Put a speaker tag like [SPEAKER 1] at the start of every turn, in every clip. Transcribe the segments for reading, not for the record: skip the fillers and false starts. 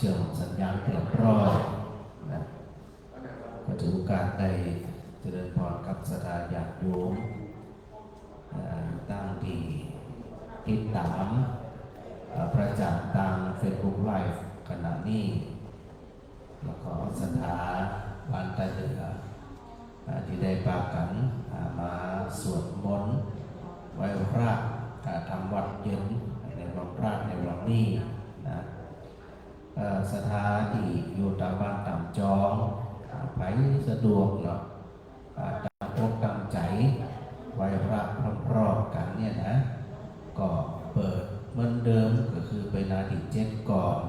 [SPEAKER 1] เชื่อมสัญญาณเรียบร้อยนะก็ถือโอกาสได้เจริญพรกับศรัทธาญาติโยมตั้งที่ติดตามพระอาจารย์ทาง Facebook Live ขณะนี้แล้วก็ศรัทธาบ้านตะเหลือที่ได้ปากกันมาสวดมนต์ไหว้พระทำวัดเย็นในวันพระในวันนี้นะศรัทธาที่อยู่ตามบ้านตามจองไผสะดวกเนาะตั้งอกตั้งใจไหว้พระพร้อมๆกันเนี่ยนะก็เปิดเหมือนเดิมก็คือไปนาที7ก่อน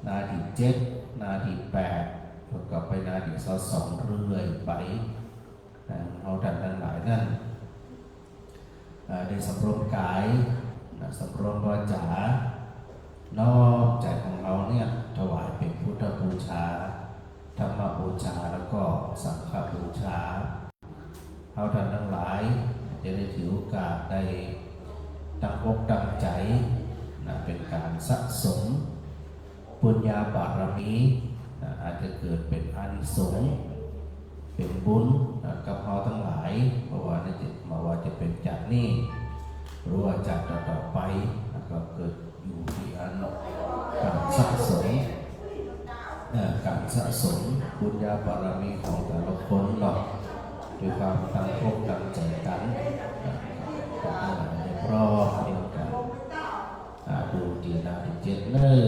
[SPEAKER 1] นาที7นาที8แล้วก็ไปนาที2เรื่อยไปเอาดันทั้งหลายนั่นได้สำรวมกายสำรวมวาจาน้อมใจของเราเนี่ยถวายเป็นพุทธบูชาธรรมบูชาแล้วก็สังฆบูชาเอาท่านทั้งหลายจะได้ถือโอกาสได้ตั้งอกตั้งใจเป็นการสะสมปุญญาบารมีอาจจะเกิดเป็นอานิสงส์เป็นบุญกับเราทั้งหลายเพราะว่าจะเป็นจากนี้หรือว่าจากต่อไปก็เกิดอยู่ที่การสะสมบุญญาบารมีของแต่ละคนเนาะด้วยความตั้งอกตั้งใจกันก็ทั้งหลายพร้อมเดียวกันดูดีนาที่7เนอ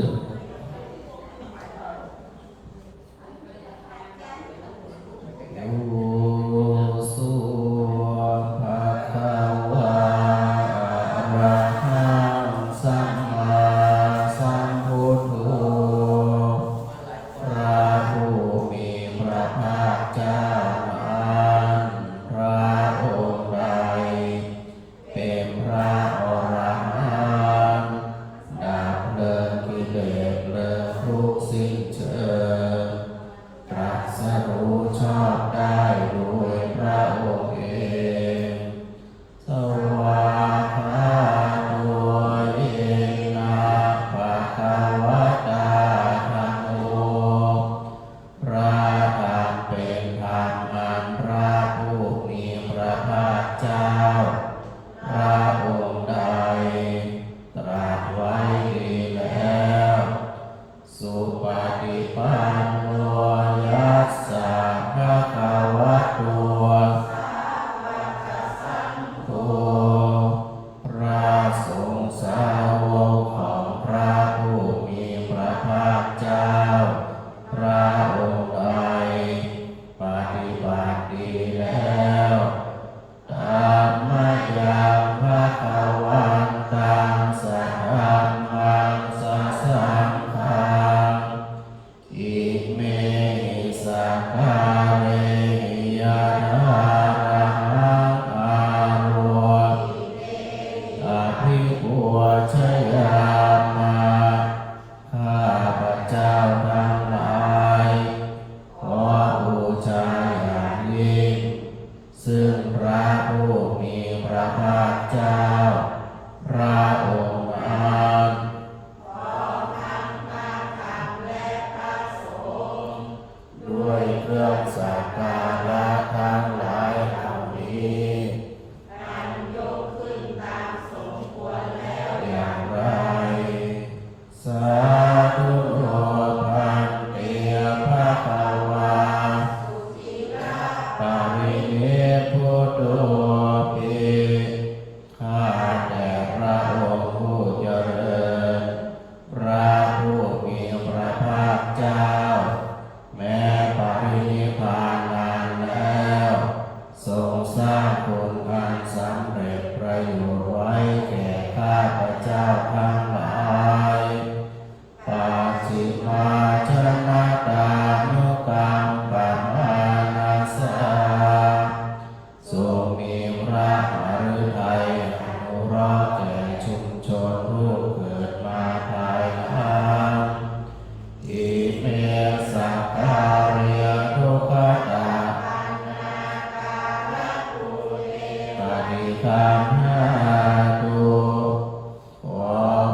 [SPEAKER 1] ขอ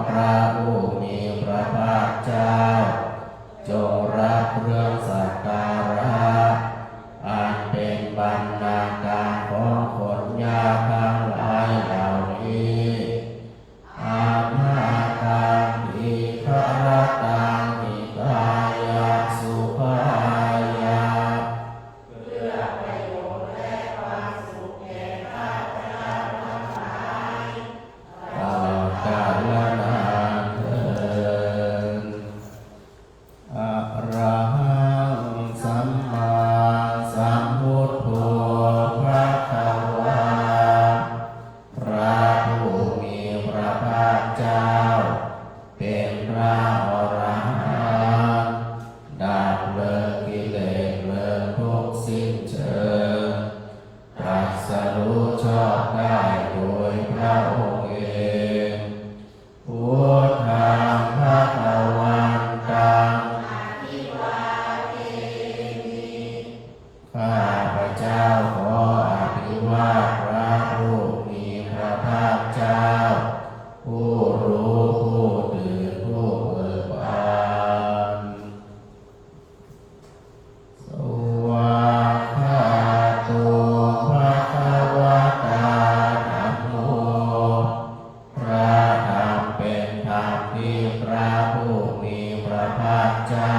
[SPEAKER 1] พระ เจ้าผู้รู้ผู้ตื่นผู้เบิกบานสวากขาโตภะคะวะตาธัมโมพระธรรมเป็นธรรมที่พระผู้มีพระภาคเจ้า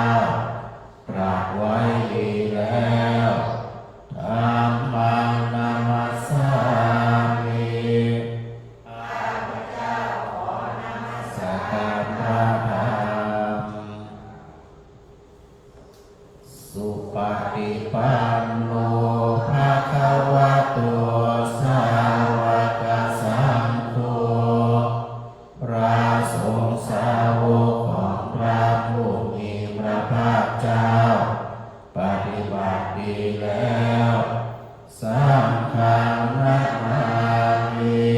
[SPEAKER 1] ตรัสไว้ดีแล้วธัมมังนามัสสามิสักการะธรรมสุปฏิปันโนภะคะวะโตสาวกสังโฆพระสงฆ์สาวกของพระผู้มีพระภาคเจ้าปฏิบัติดีแล้วสังฆังนะมามิ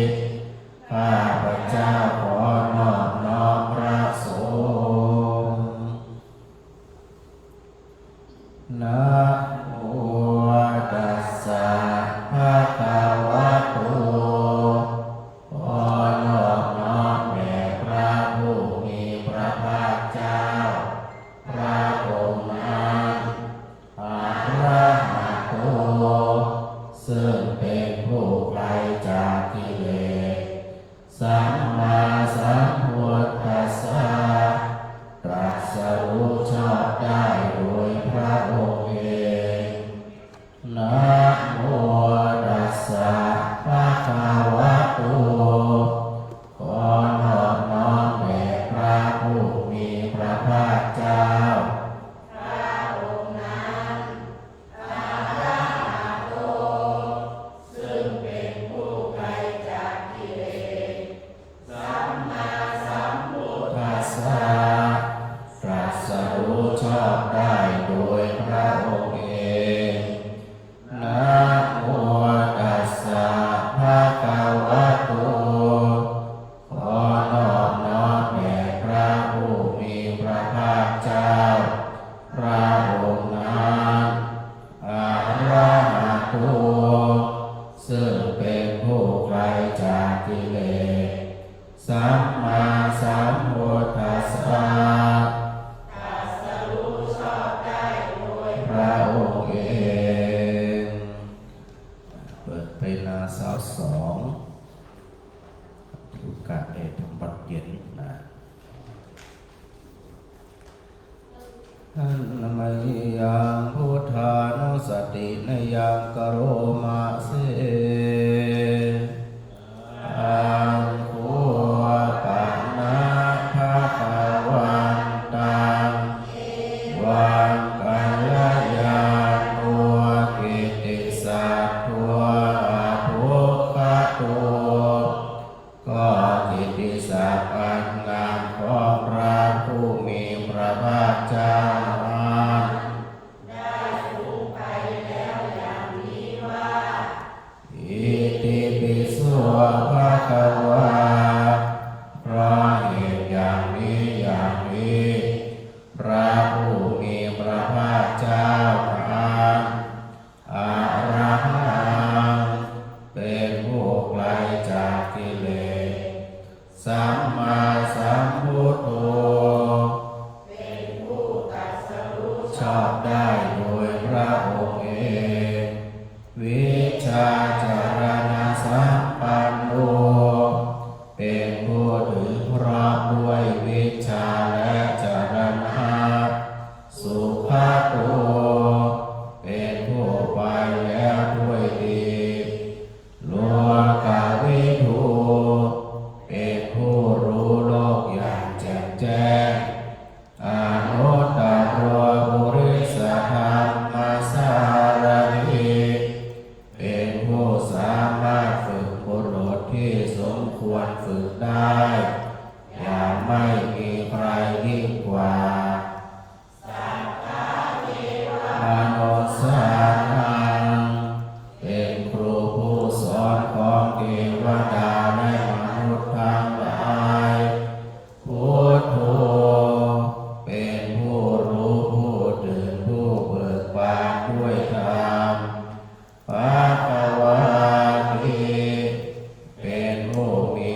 [SPEAKER 1] ข้าพเจ้าขอนอบน้อมพระสงฆ์นะโมตัสสะภะคะวะโตขอนอบน้อมแด่พระผู้มีพระภาคเจ้าพระองค์นั้นอะระหะโตซึ่งเป็นผู้ไกลจากกิเลสสัมมาสัมพุทธัสสะตรัสรู้ชอบได้โดยพระองค์เองนะโมตัสสะภะคะวะโตขอนอบน้อมแด่พระผู้มีพระภาคเจ้าตรัสรู้ชอบได้โดยพระองค์เองนะโมตัสสะภะคะวะโตขอนอบน้อมแด่พระผู้มีพระภาคเจ้าพระองค์นั้นอะระหะโตซึ่งเป็นผู้ไกลจากกิเลสสัมมาสัมพุทธัสสะพระองค์เองเปิดไปนาสาวสองทุกการเอธรรมบัดเย็นนะนะมยังพุทธานุสตินยังกโรมาเสอังคุปะนะภะคะวันตังวันกัลยาณัวกิตติศักดิ์ทัวภุคโตก็กิตติศักดิ์อันงามของพระผู้มีพระภาคเจ้านั้นอิติปิโสภะคะวาเพราะเหตุอย่างนี้อย่างนี้พระผู้มีพระภาคเจ้านั้นอะระหังเป็นผู้ไกลจากกิเลสสัมมาสัมพุทโธชอบได้โดยพระองค์เองวิชาจารณะสัมปันโนเป็นผู้ถึงพร้อมด้วยวิชาและจารณะสุภาโตเป็นผู้ไปแล้วด้วยดีโลกวิทูเป็นผู้รู้โลกอย่างแจ่มแจ้งอนุตตรบุริสธรรมสารถิเป็นผู้สามารถฝึกบุรุษที่สมควรฝึกได้อย่างไม่มีใครยิ่งกว่า มนุสสานังเป็นครูผู้สอนของเทวดาและมนุษย์ทั้งหลายพุทโธเป็นผู้รู้ผู้ตื่นผู้เบิกบานด้วยธรรมภะคะวะติเป็นผู้มี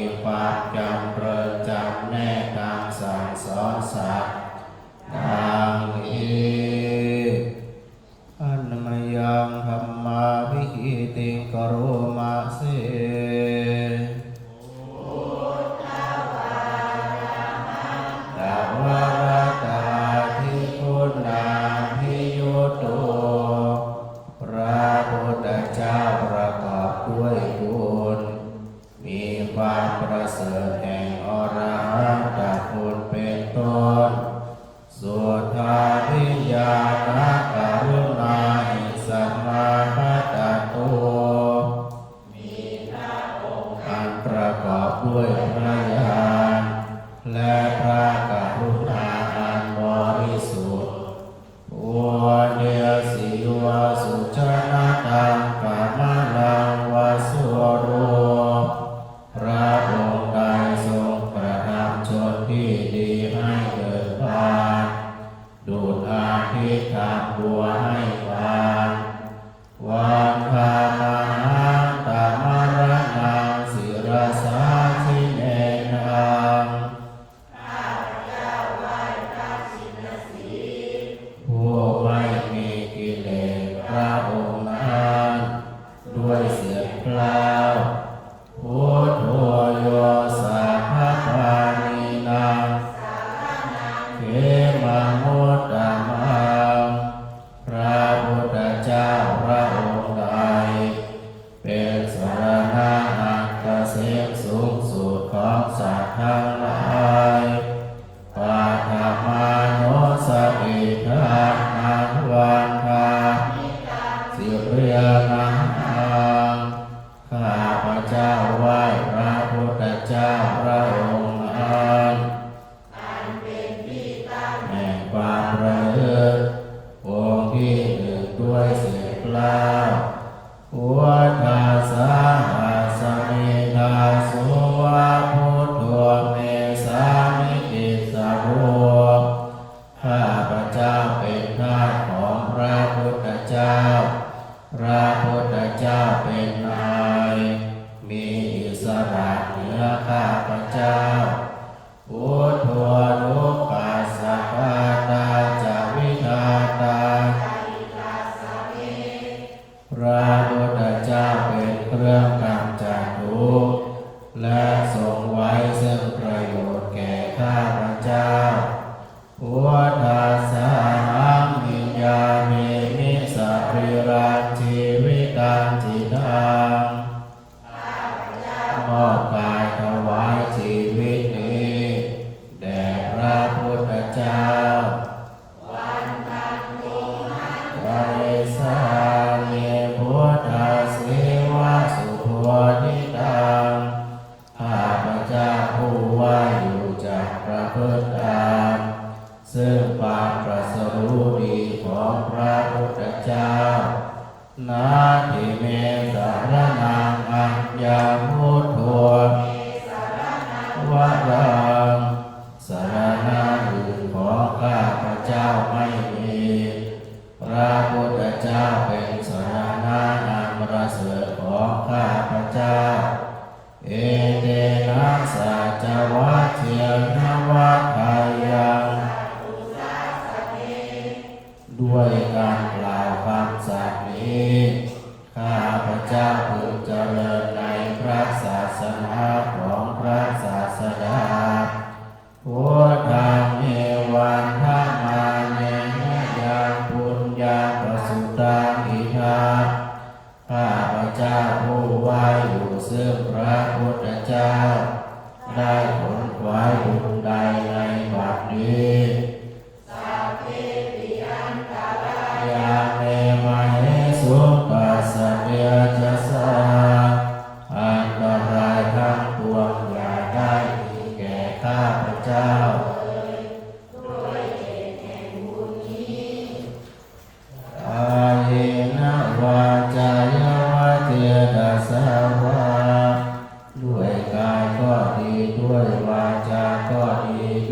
[SPEAKER 1] ดแห่งอรหันตคุณเป็นต้นสุทธาพิยานกรุณาหิสัมมาปัตโตอันประกอบด้วยพระญาณและพระกรุณาอันบริสุทธิ์วันเดียสิวาสุชนะตังกามลังวาสุโรพระองค์ใดทรงประทับชนที่ดีให้เกิดบานดูดอาทิตย์ทำบัวให้บานวันพามหังตามรณังศิรสาชิเนนังผู้ไม่มีกิเลสพระองค์นั้นด้วยเสียงกล่าวพุทโธโยสัพพะปานีนังเขมังมุตตะมังพระพุทธเจ้าพระองค์ใดเป็นสรณะอันเกษมสูงสุดของสัตว์ทั้งหลายปัฏฐมานุสติทานังวันทาสิริยนังข้าพระเจ้าไหว้พระพุทธเจ้าพระองค์นั้นแห่งความระลึกองค์ที่หนึ่งด้วยเสียงกล่าววัฏฏาสาหัสมิทาสุวะพุทโธเมสามิติสาโวข้าพระเจ้าเป็นทาสของพระพุทธเจ้าพระพุทธเจ้าเป็นนายมีอิสระเหนือข้าพระเจ้าพุทโธนุปัสสะปาตาจาวิทาตาพระพุทธเจ้าเป็นเครื่องกำจัดทุกข์และทรงไว้ซึ่งประโยชน์แก่ข้าพระเจ้าพุทธัสสะหังวิญญาเมมิสัพพิรังชีวิตังจิตังมอบกายถวายชีวิตนี้แด่พระพุทธเจ้าไตรสาเนพุทธาสิวะสุโธนิตังข้าพระเจ้าผู้ว่าอยู่จากประพฤติตามซึ่งความตรัสรู้ดีของพระพุทธเจ้านาทิเมสารนังอัญญาพุทโธวะรังสารณะอื่นของข้าพระเจ้าไม่มีพระพุทธเจ้าเป็นสารณะอันประเสริฐของข้าพระเจ้าเอเตนะสัจวัตเทียนวัฏฐายังด้วยการกล่าวคำสัตย์นี้ข้าพระเจ้าพึงเจริญในพระศาสนาของพระศาสดาพุทธังเอวันธัมมาเนยังปุญญาประสุตังอิทาข้าพระเจ้าผู้ไหว้อยู่ซึ่งพระพุทธเจ้าได้ผลไว้บุญใดในบัดนี้ยาเมมาเหสุปัสสะเดจะสาอันตรายทั้งปวงอย่าได้มีแก่ข้าพระเจ้าอาเยนะวาจายวัตเตนะสาวาด้วยกายก็ดีด้วยวาจาก็ดี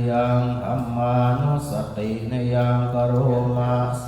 [SPEAKER 1] ยังธัมมานุสตินยังกโรมาเส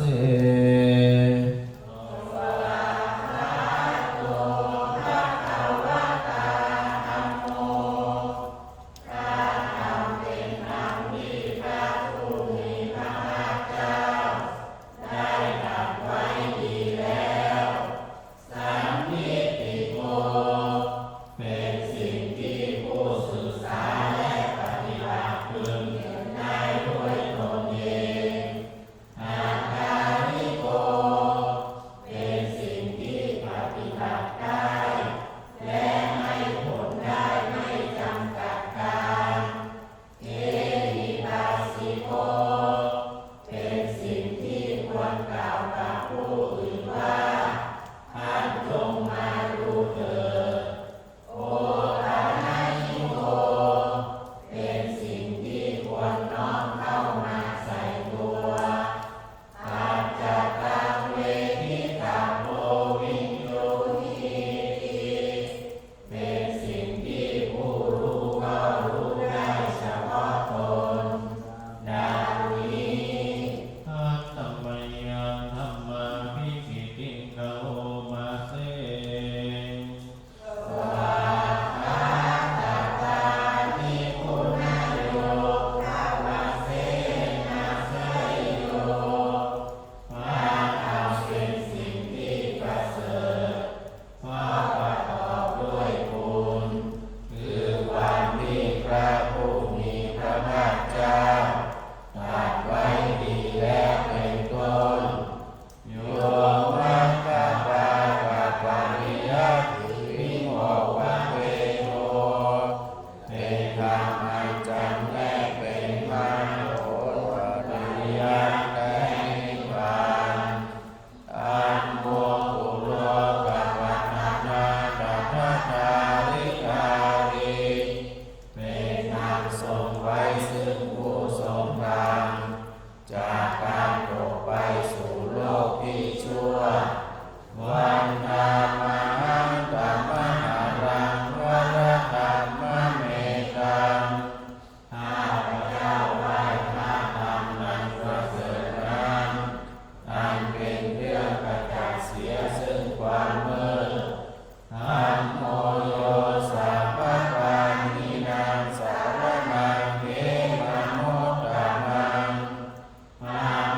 [SPEAKER 2] มา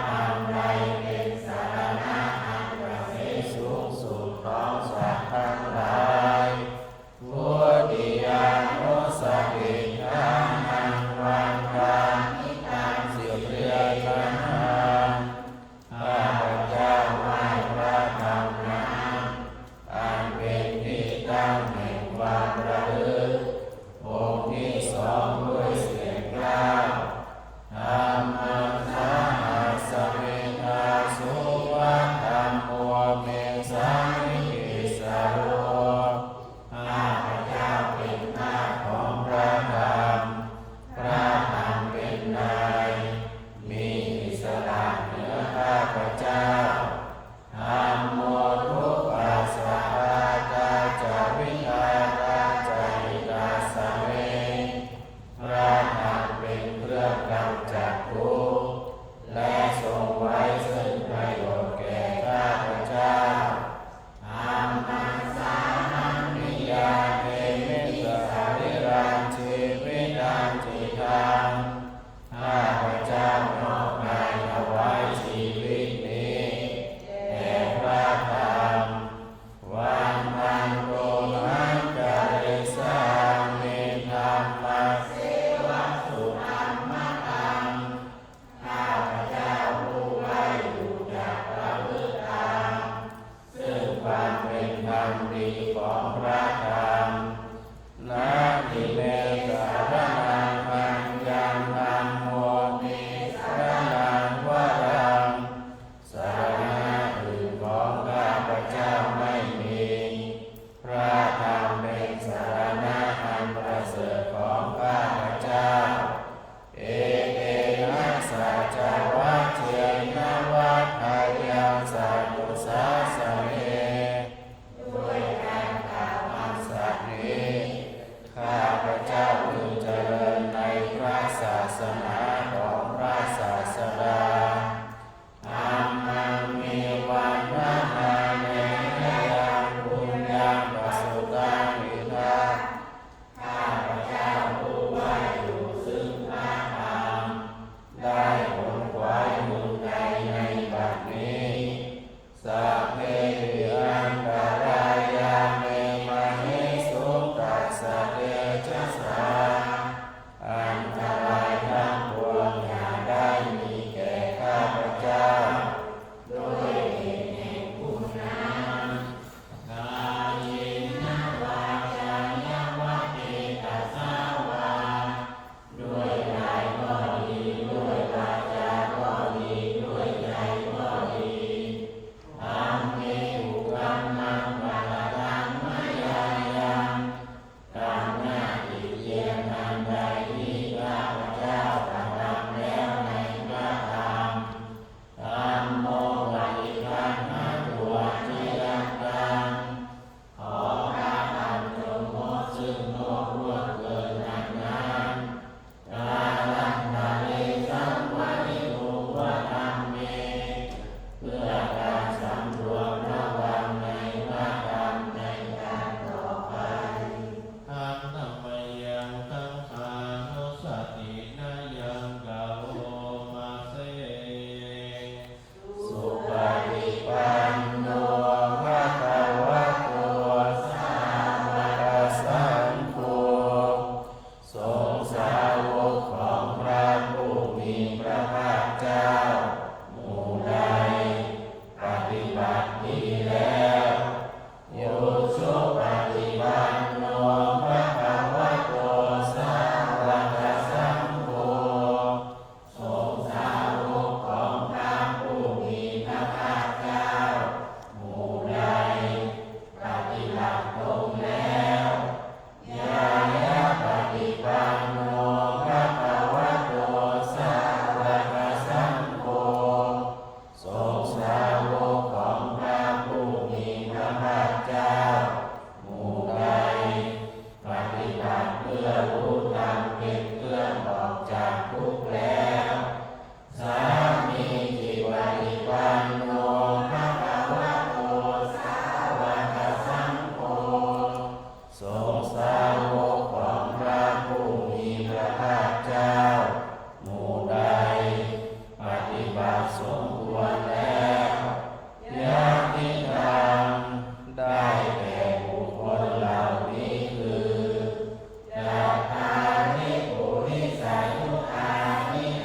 [SPEAKER 1] นะยังกาโลมาเสสุปฏิปันโนภะคะวะโตสาวกสังโฆสงฆ์สาวกของพระผู้มีพระภาคเจ้าหมู่ใดปฏิบัติดีแล้วโยชุปฏิปันโนภะคะวะโตสาวกสังโฆสงฆ์สาวกของพระผู้มีพระภาคเจ้าหมู่ใดปฏิบัติตรงแล้วญาณปฏิปันโนภะคะวะโตสาวกสังโฆสงฆ์สาวกของพระผู้มีพระภาคเจ้าหมู่ใดปฏิบัติเพื่อรู้ธรรมเป็นเครื่องออกจากทุกข์แล้วสามีจิปฏิปันโนภะคะวะโตสาวกสังโฆสงฆ์สาวกของพระผู้มีพระภาคเจ้าหมู่ใดปฏิบัติสมควรแล้วญาติธรรมได้แก่บุคคลเหล่านี้คือญาตานิปุริสายุอานิอ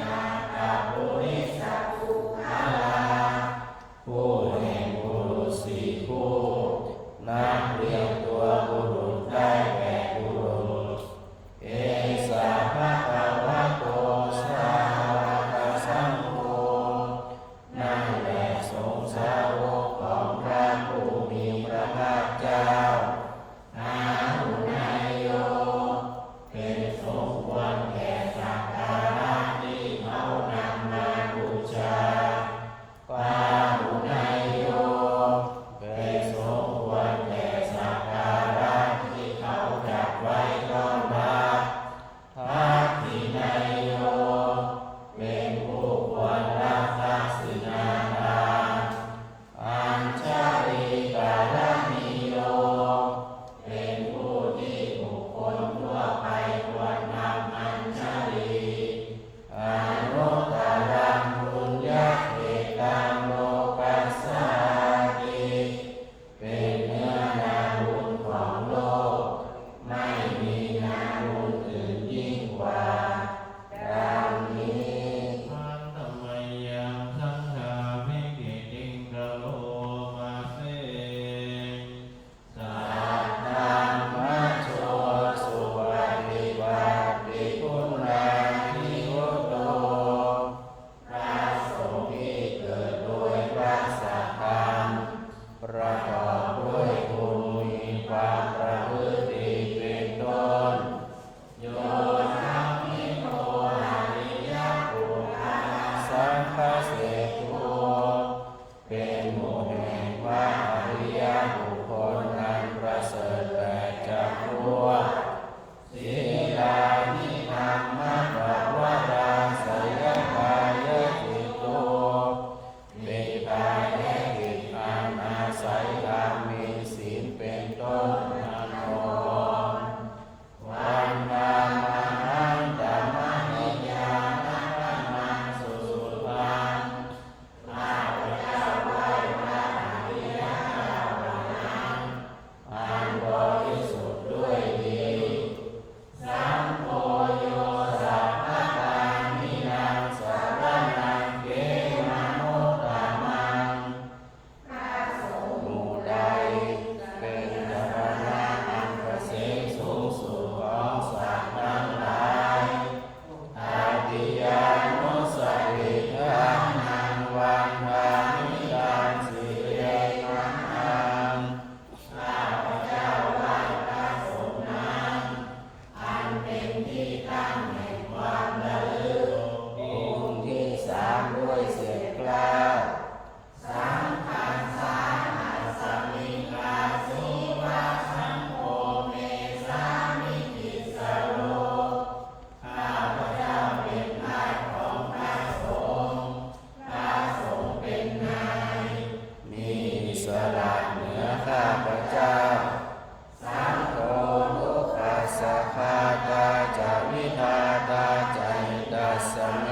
[SPEAKER 1] สเม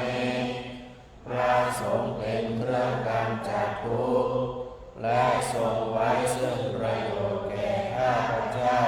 [SPEAKER 1] พระสงฆ์เป็นเครื่องกำจัดทุกข์และทรงไว้ซึ่งประโยชน์แก่ข้าพเจ้า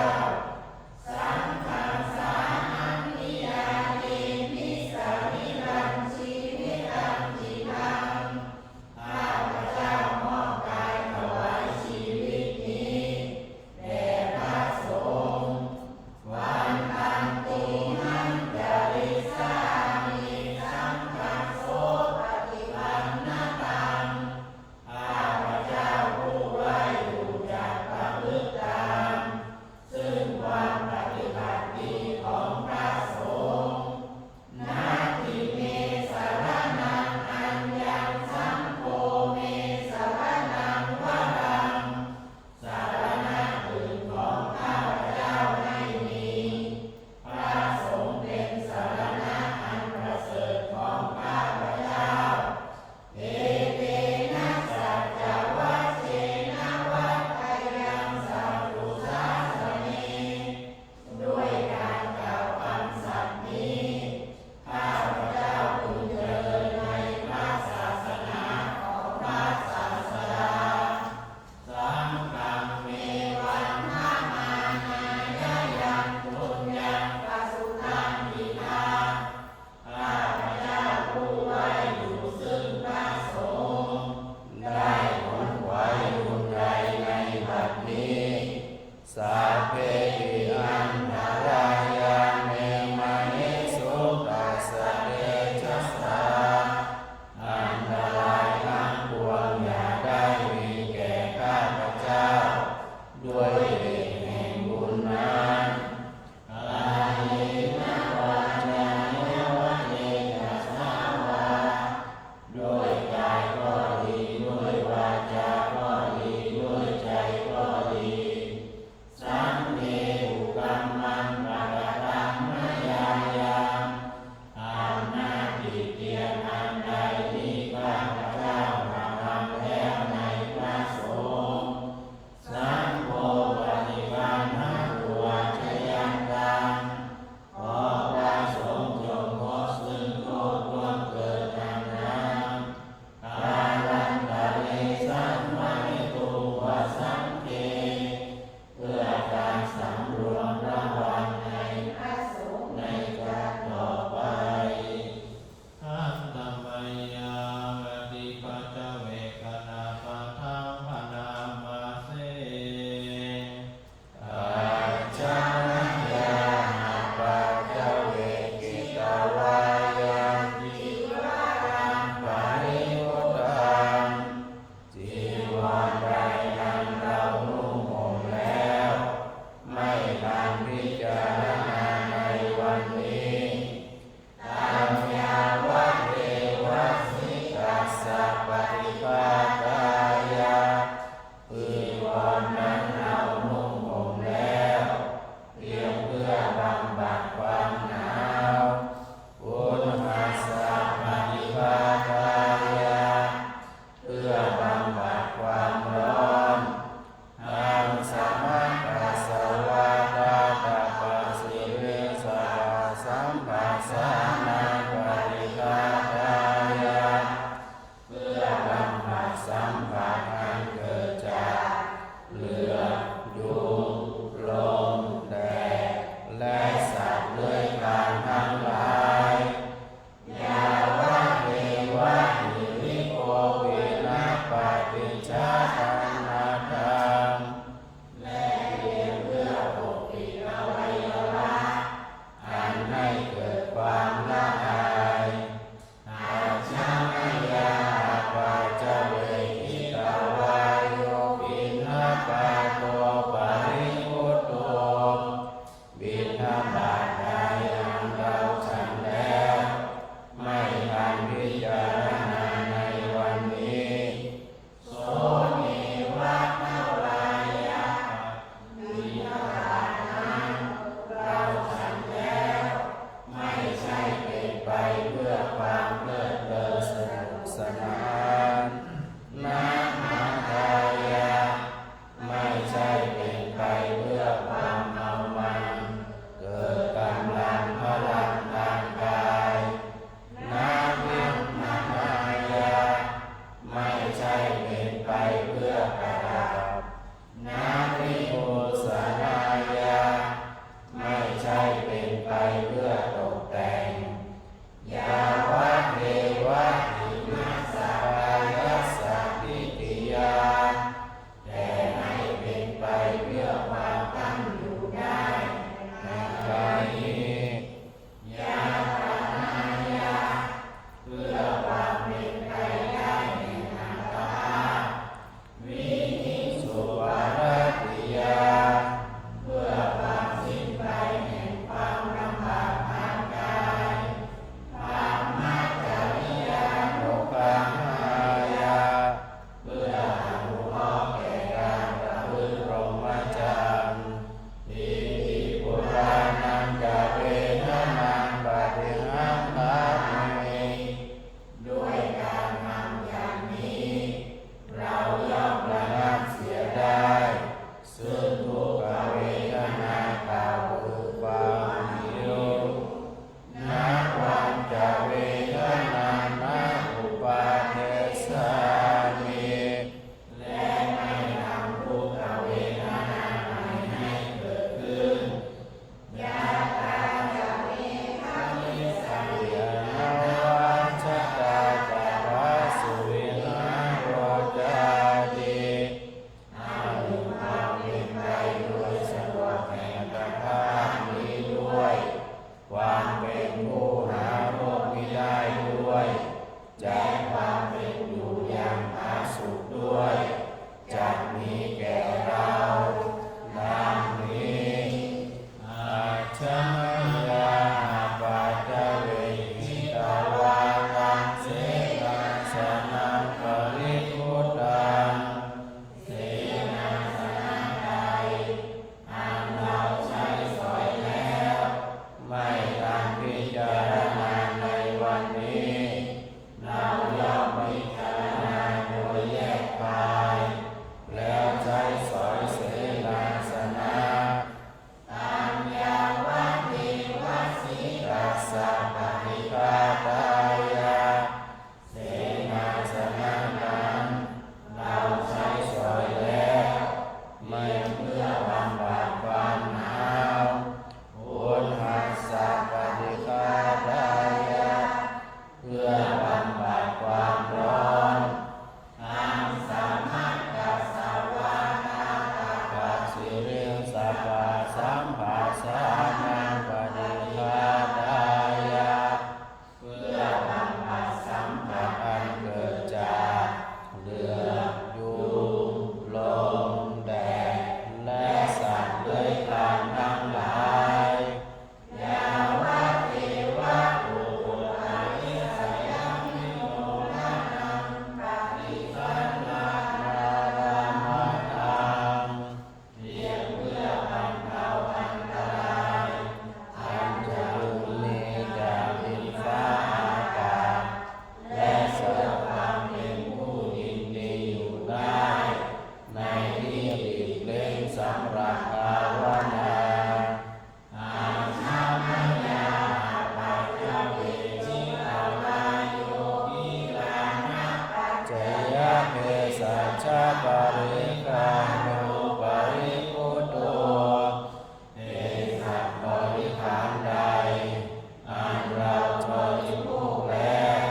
[SPEAKER 1] แจ้งความเป็นอยู่อย่างผาสุกด้วยจะมีแก่เราดังนี้อาชายาปัจจเวหิตาวาตังเสนาสนังปริพุทธังเสนาสนะใดอันเราใช้สอยแล้วไม่ทันพิจารณาในวันนี้เราย่อมพิจารณาโดยแยกกายแล้วใช้สอยเสนาสนะตัญญาวะเทวสิรัสสะปฏิฆาตายาเสนาสนะนั้นเราใช้สอยแล้วไม่เพื่อบำบัดความหนาวอุณหัสสะปฏิฆาตายาเพื่อบำบัดความร้อนอังสัมมัตตัสสะวะทาปัสสิริสัพพะสัมภาสานังปฏิฆาตายาเพื่อบำบัดสัมผัสอันเกิดจากเดือดยุงลมแดดและสัตว์เลื้อยคลานทั้งหลายยาวะเทวะปุถุอริสยังมิโนนานังปฏิคันนานารามาตังเพียงเพื่อบรรเทาอันตรายอันจะพึงมีจากดินฟ้าอากาศและเสริมความเป็นผู้ยินดีอยู่ได้ในที่หลีกเล่นสำหรับภาวนาอาชามยาปัจจเวชิตาวายโยกิลานะเจยะเภสัชะปริกังโนปริพุทโธเอสัพบริขารใดอันเราบริโภคแล้ว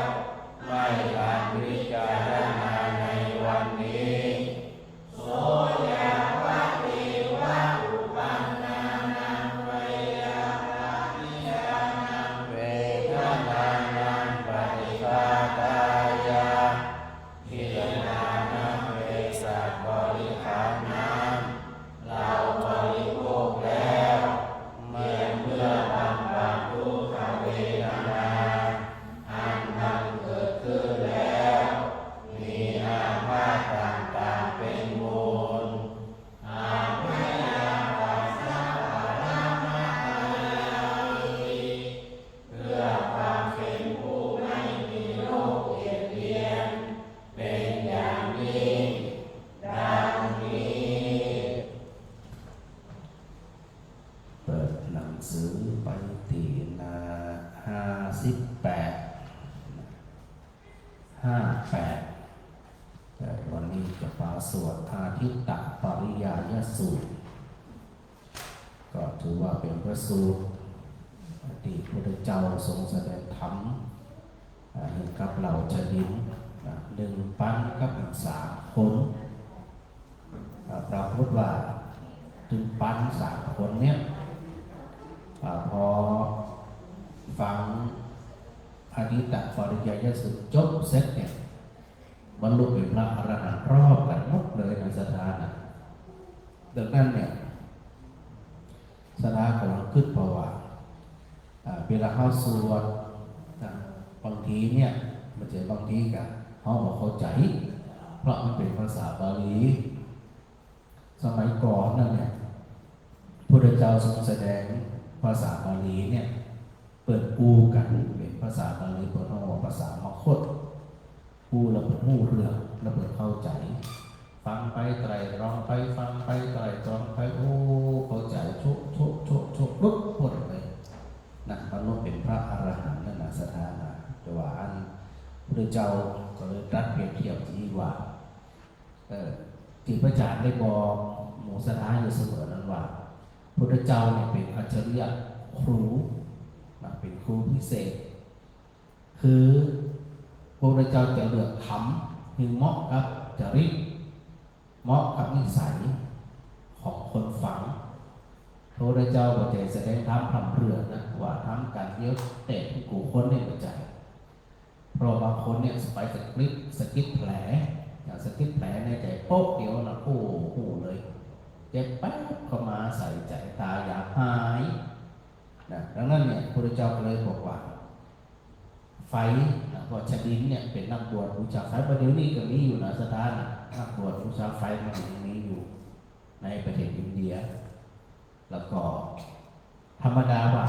[SPEAKER 1] ไม่ทันพิจารณาในวันนี้โสยาวะเทวะอุปันนานังเวยาปาทิยานังเวทนานังปฏิฆาตายาพิจารณานังเวสัพบริขารนั้นเราบริโภคแล้วเมื่อบำบัดทุกขเวทนาอันมันเกิดขึ้นแล้วมีอาพาธต่างๆเป็นมูลอาภยาปัสสะปะระมะทายาวิเพื่อความเป็นผู้ไม่มีโรคเบียดเบียนเป็นอย่างยิ่งดังนี้เปิดหนังสือไปที่หน้า58แต่วันนี้จะปาสวดอาทิตตปริยายสูตรก็ถือว่าเป็นพระสูตรที่พระพุทธเจ้าทรงแสดงธรรมเห็นกับเหล่าชดิน1 ปันกับ3 คนปรากฏว่า1 ปัน3 คนเนี่ยพอฟังอาทิตตปริยายสูตรจบเสร็จเนี่ยบรรลุเป็นพระอรหันต์รอบกันหมดเลยในสถานะดังนั้นเนี่ยสถานกำลังขึ้นเพราะว่าเวลาเข้าสวดบางทีเนี่ยมันจะบางทีกับเขาบอกเข้าใจเพราะมันเป็นภาษาบาลีสมัยก่อนนั่นเนี่ยพุทธเจ้าทรงแสดงภาษาบาลีเนี่ยเปิดปูกันเป็นภาษาบาลีเปิดห้องภาษามคตปูแล้วเปิดหูเรื่องแล้วเปิดเข้าใจฟังไปไตรตรองไปฟังไปไตรตรองไปโอ้เข้าใจชุบลุกหมดเลยนะบรรลุเป็นพระอรหันต์นั่นนะสถานะแต่ว่าอันพระเจ้าก็เลยตรัสเปรียบเทียบที่ว่าที่พระอาจารย์ได้บอกหมู่สถานอยู่เสมอนั้นว่าพระเจ้าเนี่ยเป็นอัจฉริยะครูเป็นครูพิเศษคือพระเจ้าจะเลือกทำให้เหมาะกับจริตเหมาะกับนิสัยของคนฟังพระเจ้าก็จะแสดงธรรมเพื่อนะว่าทำการเยอะเตะกูคนในหัวใจ เพราะบางคนเนี่ยไปสะกิดแผลอย่างสะกิดแผลในใจโป๊ะเดียวนะโอ้โหเลยเจ็บแป๊บเข้ามาใส่ใจตาอยากหายนะดังนั้นเนี่ยพระพุทธเจ้าเลยบอกว่าไฟนะเพราะชดินเนี่ยเป็นนักบวชบูชาไฟประเดี๋ยวนี้ก็มีอยู่นะสถานนักบวชบูชาไฟมันยังมีอยู่ในประเทศอินเดียแล้วก็ธรรมดาว่า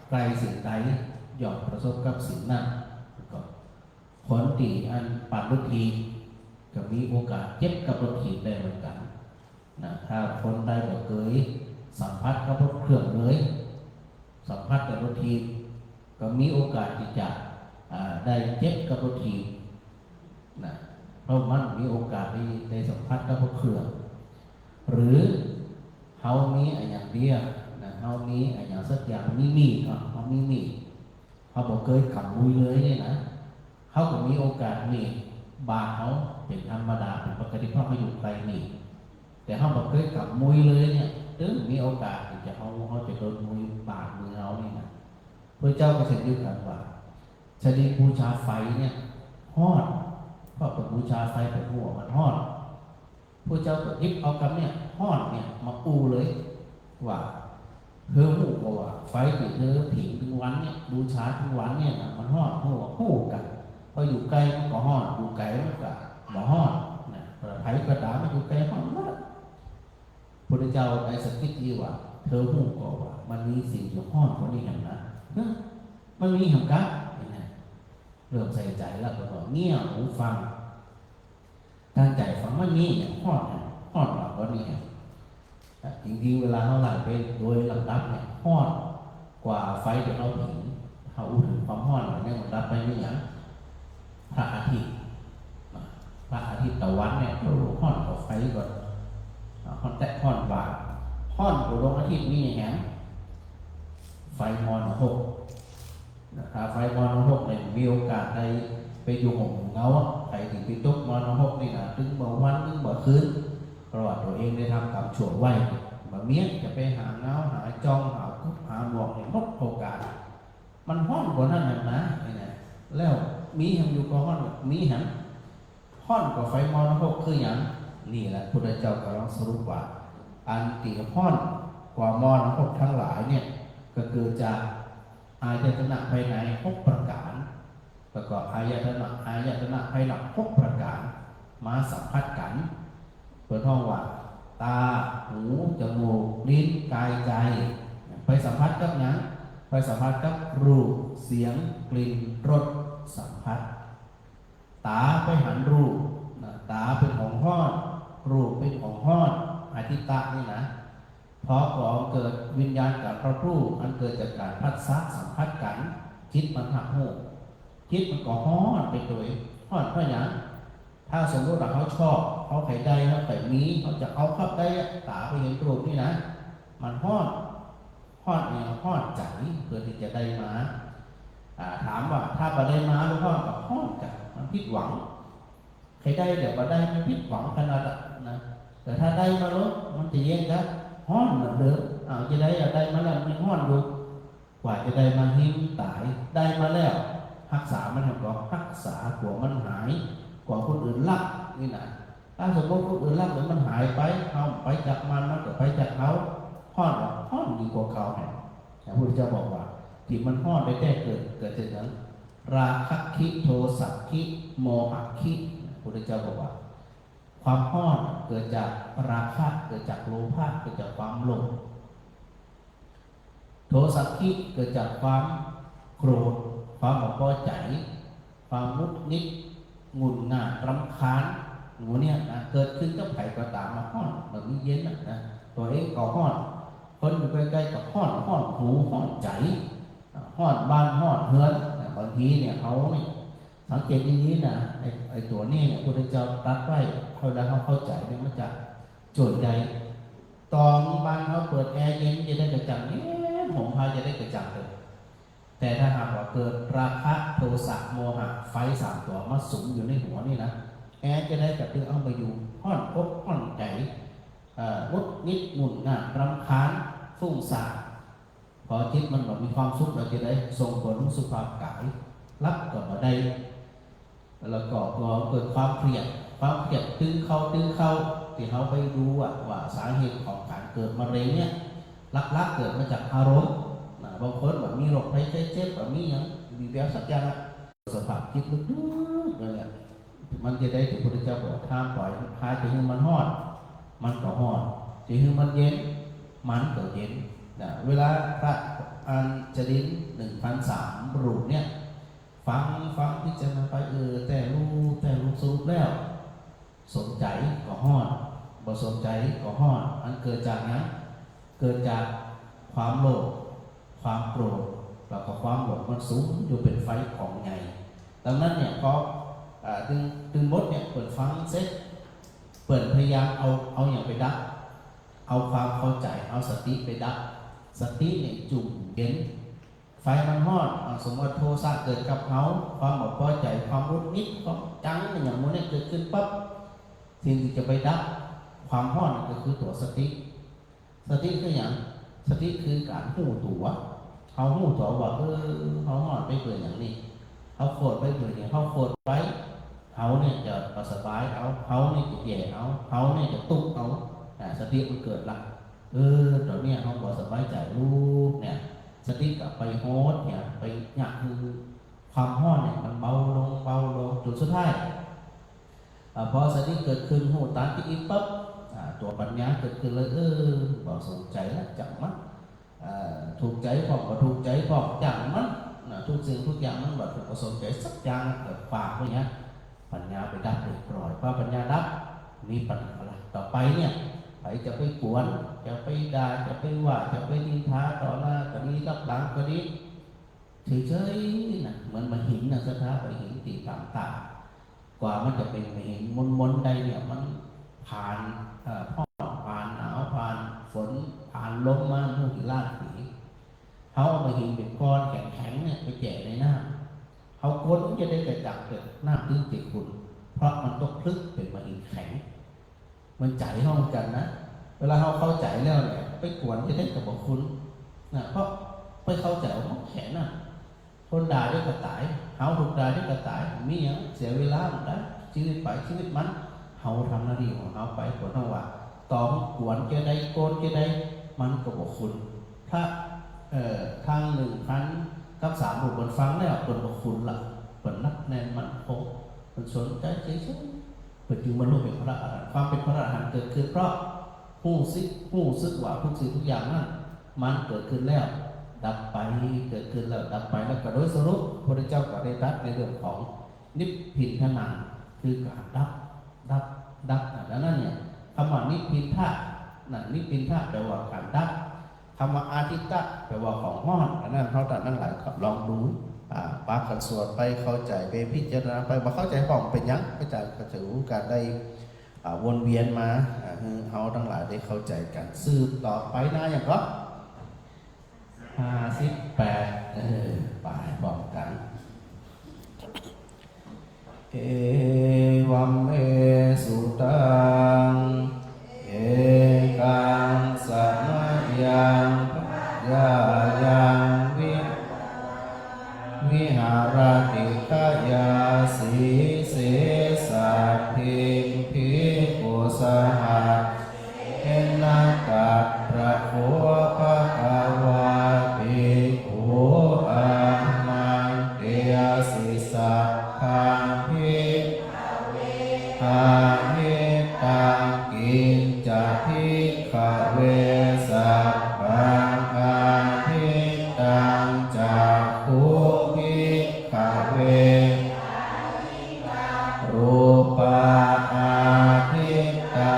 [SPEAKER 1] ไกลสิ่งใดย่อมประสบกับสิ่งนั้นก็ผลตีอันปั่นรถทีก็มีโอกาสเจ็บกับรถทีได้เหมือนกันนะถ้าคนใดบ่เคยสัมผัสกับรถเครื่องเลยสัมผัสกับรถทีก็มีโอกาสที่จะได้เจ็บกับรถทีนะเพราะมันมีโอกาสได้สัมผัสกับรถเครื่องหรือเฮามีอย่างเดียวนะเฮามีอย่างสักอย่างมีดเนาะเฮามีมีดเฮาบ่เคยขับมุยเลยเนี่ยนะเฮาก็มีโอกาสมีบาดเฮาเป็นธรรมดาเป็นปกติเพราะเขาอยู่ไกลมีดแต่เฮาบ่เคยขับมุยเลยเนี่ยถึงมีโอกาสที่จะเฮาจะโดนมุยบาดมือเฮานี่นะพระเจ้าก็เสด็จอยู่กันว่าชนิดบูชาไฟเนี่ยฮอดเพราะเป็นบูชาไฟเป็นหัวมันฮอดพระเจ้าก็หยิบเอากำเนี่ยฮอดเนี่ยมาปูเลยว่าเธอหูบอกว่าไฟที่เธอผิงถึงวันเนี่ยบูชาถึงวันเนี่ยมันฮอดหัวคู่กันพออยู่ไกลมันก็ฮอดอยู่ไกลมันก็บ่ฮอดนะไฟกระดาษมันอยู่ไกลฮอดมากพระเจ้าได้สกิดที่ว่าเธอหูบอกว่ามันมีสิ่งที่ฮอดกว่านี้อย่างนั้นมันมีเหมือนกันเริ่มใส่ใจแล้วก็บอกเงี่ยหูฟังตั้งใจฟังมันมีอย่างฮอดหลักว่านี่จริงๆเวลาเราไหลไปโดยลำดับเนี่ยฮอดกว่าไฟที่เราถึงเขาอุถึงความฮอดเนี่ยลำดับไปนี่อย่างพระอาทิตย์ตะวันเนี่ยเราฮอดกว่าไฟก่อนฮอดแต่ฮอดบาทฮอดกว่าดวงอาทิตย์นี่อย่างนี้ไฟมรณะนะครับไฟมรณะเนี่ยมีโอกาสได้ไปอยู่ห่มเงาใครถึงไปตุกมรณะนี่นะถึงเมื่อวันถึงเมื่อคืนเพราะว่าตัวเองได้ทำกรรมชั่วไว้บางเนี้ยจะไปหาเงาหาจองหาคุกหาหมวกเนี่ยหมดโอกาสมันห้อนกว่านั้นนะนี่แล้วมีแห่งอยู่ก็ห้อนมีแห่งห้อนกว่าไฟมรณะคืออย่างนี่แหละพุทธเจ้ากำลังสรุปว่าอันตีห้อนกว่ามรณะทั้งหลายเนี่ยก็เกิดจากอายตนะภายใน6ประการแล้วก็อายตนะภายนอก6ประการมาสัมผัสกันเปิดห้องว่าตาหูจมูกลิ้นกายใจไปสัมผัสกับนั้นไปสัมผัสกับรูปเสียงกลิ่นรสสัมผัสตาไปหันรูปตาเป็นของห้อนรูปเป็นของห้อนอาทิตะนี่นะเพราะก่อเกิดวิญญาณกับพระผู้อันเกิดจากการพัดซักสัมผัสกันจิตมันหักหูจิตมันก็ห้อนไปตัวห้อนเพราะอย่างถ้าสมมติว่าเขาชอบเขาไข่ได้เขาไข่มีเขาจะเอาเข้าได้ตาไปเห็นรูปนี่นะมันห้อนเองห้อนใจเพื่อที่จะได้มาถามว่าถ้าไปได้มาหรือห้อนกับห้อนกันมันผิดหวังใครได้เดี๋ยวมาได้มันผิดหวังขนาดนะแต่ถ้าได้มาแล้วมันจะเย็นกันห้อนเหมือนเดิมจะได้มาแล้วมันห้อนอยู่กว่าจะได้มาหิ้มตายได้มาแล้วรักษามันก็รักษากว่ามันหายกว่าคนอื่นรักนี่นะถ้าสมมติคนอื่นรักหรือมันหายไปเอาไปจากมันก็ไปจากเขาห้อนดีกว่าเขาแห่งพระพุทธเจ้าบอกว่าที่มันห้อนได้แต่เกิดจากนั้นราคะคิโทสักคิโมหะคิพระพุทธเจ้าบอกว่าความห้อนเกิดจากราคะเกิดจากโลภะเกิดจากความโลภโทสักคิเกิดจากความโกรธความไม่พอใจความมุดนิดงุ่นง่านรำคาญหนูเนี่ยนะเกิดขึ้นกับไผ่ก็ตามมาห้อนแบบนี้เย็นนะตัวเองก็ห้อนคนอยู่ใกล้ๆกับห้อนหูห้อนใจห้อนบ้านห้อนเฮือนบางทีเนี่ยเขาสังเกตอย่างนี้นะไอตัวนี้เนี่ยพระพุทธเจ้าตรัสไว้เขาแล้วเขาเข้าใจเนี่ยมันจะโจทย์ใหญ่ตอนบ้านเขาเปิดแอร์เย็นจะได้กระจังเนี่ยผมพาจะได้กระจังเลยแต่ถ้าหากว่าเกิดราคะโทสะโมหะไฟ3ตัวมาสุมอยู่ในหัวนี่นะแอร์จะได้กระตือเอาไปอยู่ห้อนอกห้อนใจมุดนิดหมุนง่ารำคาญฟุ้งซ่านพอจิตมันแบบมีความสุขเราจะได้ส่งผลสุขภาพกายรับก็มาได้ แล้วก็พอเกิดความเครียดตึงเข้าที่เขาไปดูว่าสาเหตุของการเกิดมะเร็งเนี่ยลักๆเกิดมาจากอารมณ์บางคนแบบมีโรคภัยไข้เจ็บแบบมีอย่างมีแบบสักอย่างสภาพจิตลึกๆเลยมันจะได้ถึงพระพุทธเจ้าบอกถ้าปล่อยพาจะให้มันฮอดมันก็ฮอดจะให้มันเย็นมันก็เย็นเวลาพระอัญชลิน1,300 รูปเนี่ยฟังพิจารณาไปแต่รู้สูบแล้วสนใจก็ฮอดบ่สนใจก็ฮอดอันเกิดจากนั้นเกิดจากความโลภความโกรธแล้วก็ความหลงมันสูงอยู่เป็นไฟของไงดังนั้นเนี่ยพอดึงบทเนี่ยเปิดฟังเสร็จเปิดพยายามเอาอย่างไปดับเอาความเข้าใจเอาสติไปดับสติเนี่ยจุ่มเย็นไฟมันฮอดสมมติโทสะเกิดกับเขาความหมดพอใจความรุนนิดความจังอย่างมันเนี่ยเกิดขึ้นปั๊บสิ่งที่จะไปดับความฮอดก็คือตัวสติคืออย่างสติคือการหูตัวเขาหูตัวว่าเขาฮอดไปเกิดอย่างนี้เขาโกรธไปเกิดอย่างเขาโกรธไปเขาเนี่ยจะสบายเขาเนี่ยจะแย่เขาเนี่ยจะตุกสติมันเกิดละตอนนี้เขาบอกสบายใจรู้เนี่ยสติกลับไปโฮสเนี่ยไปหยักคือความห้อนเนี่ยมันเบาลงจนสุดท้ายพอสติเกิดขึ้นหูตาที่อีปั๊บตัวปัญญาเกิดขึ้นเลยบอกสนใจแล้วจังมั้งถูกใจพอถูกใจพอจังมั้งทุกสิ่งทุกอย่างมันแบบถูกสนใจสักอย่างเกิดปากอะไรเงี้ยปัญญาไปดับเรียบร้อยพอปัญญาดับมีปัญหาอะไรต่อไปเนี่ยใครจะไปกวนจะไปด่าจะไปว่าจะไปนินทาต่อหน้าก็ดีรับหลังก็ดีเฉยๆนะเหมือนมันหินนะสถาไปหินตีต่างๆกว่ามันจะเป็นหินมนใดเนี่ยมันผ่านพ่อผ่านหนาวผ่านฝนผ่านลมมาลูกหินลาดผีเขาเอาไปหินเป็นก้อนแข็งๆเนี่ยไปแจกในน้ำเขาก้นจะได้กระจับเกิดน้ำตื้นติดคุณเพราะมันต้องพลึกเป็นมาหินแข็งมันใจห้องกันนะเวลาเขาเข้าใจแล้วเนี่ยไปกวนจะได้กับบอกคุณนะเพราะไปเข้าใจว่าแข็งนะคนด่าด้วยกระต่ายเขาถูกด่าด้วยกระต่ายมีอย่างเสียเวลาหมดแล้วชีวิตไปชีวิตมันเขาทำหน้าที่ของเขาไปคนทั้งว่าตอมกวนจะได้โกนจะได้มันก็บอกคุณถ้าทาง1,000 กับ 3 รูปมันฟังแล้วคนบอกคุณละคนนักแน่นมันคงมันสนใจเฉยๆปัจจุบันโลกเป็นพระอรหันต์ความเป็นพระอรหันต์เกิดขึ้นเพราะผู้ซึกว่าทุกสิ่งทุกอย่างนั้นมันเกิดขึ้นแล้วดับไปเกิดขึ้นแล้วดับไปแล้วก็โดยสรุปพระเจ้าก็ได้ตรัสในเรื่องของนิพพินทนังคือการดับดังนั้นเนี่ยคำว่านิพพินทะนิพพินทะแปลว่าการดับคำว่าอาทิตตะแปลว่าของห้อนอันนั้นเขาตัดนั่งหลายลองดูปากกันสวดไปเข้าใจไปพิจารณาไปมาเข้าใจของเป็นยังเข้าใจกระถือการได้วนเวียนมาเขาทั้งหลายได้เข้าใจกันสืบต่อไปนะอย่างก็58ไปบอกกันเอวัมเอสุตังเอกังสัมยังยายังวิหารติขยาสีเสสะทิมพิปุสหัสเอนาตัตพระโคภะคะวะภิกขุอานันเตสิสัพพังภิกขามิตังกินจะภิกขเวสัพพังอาภิตังจักขุภิกขเวรูปะอาภิตา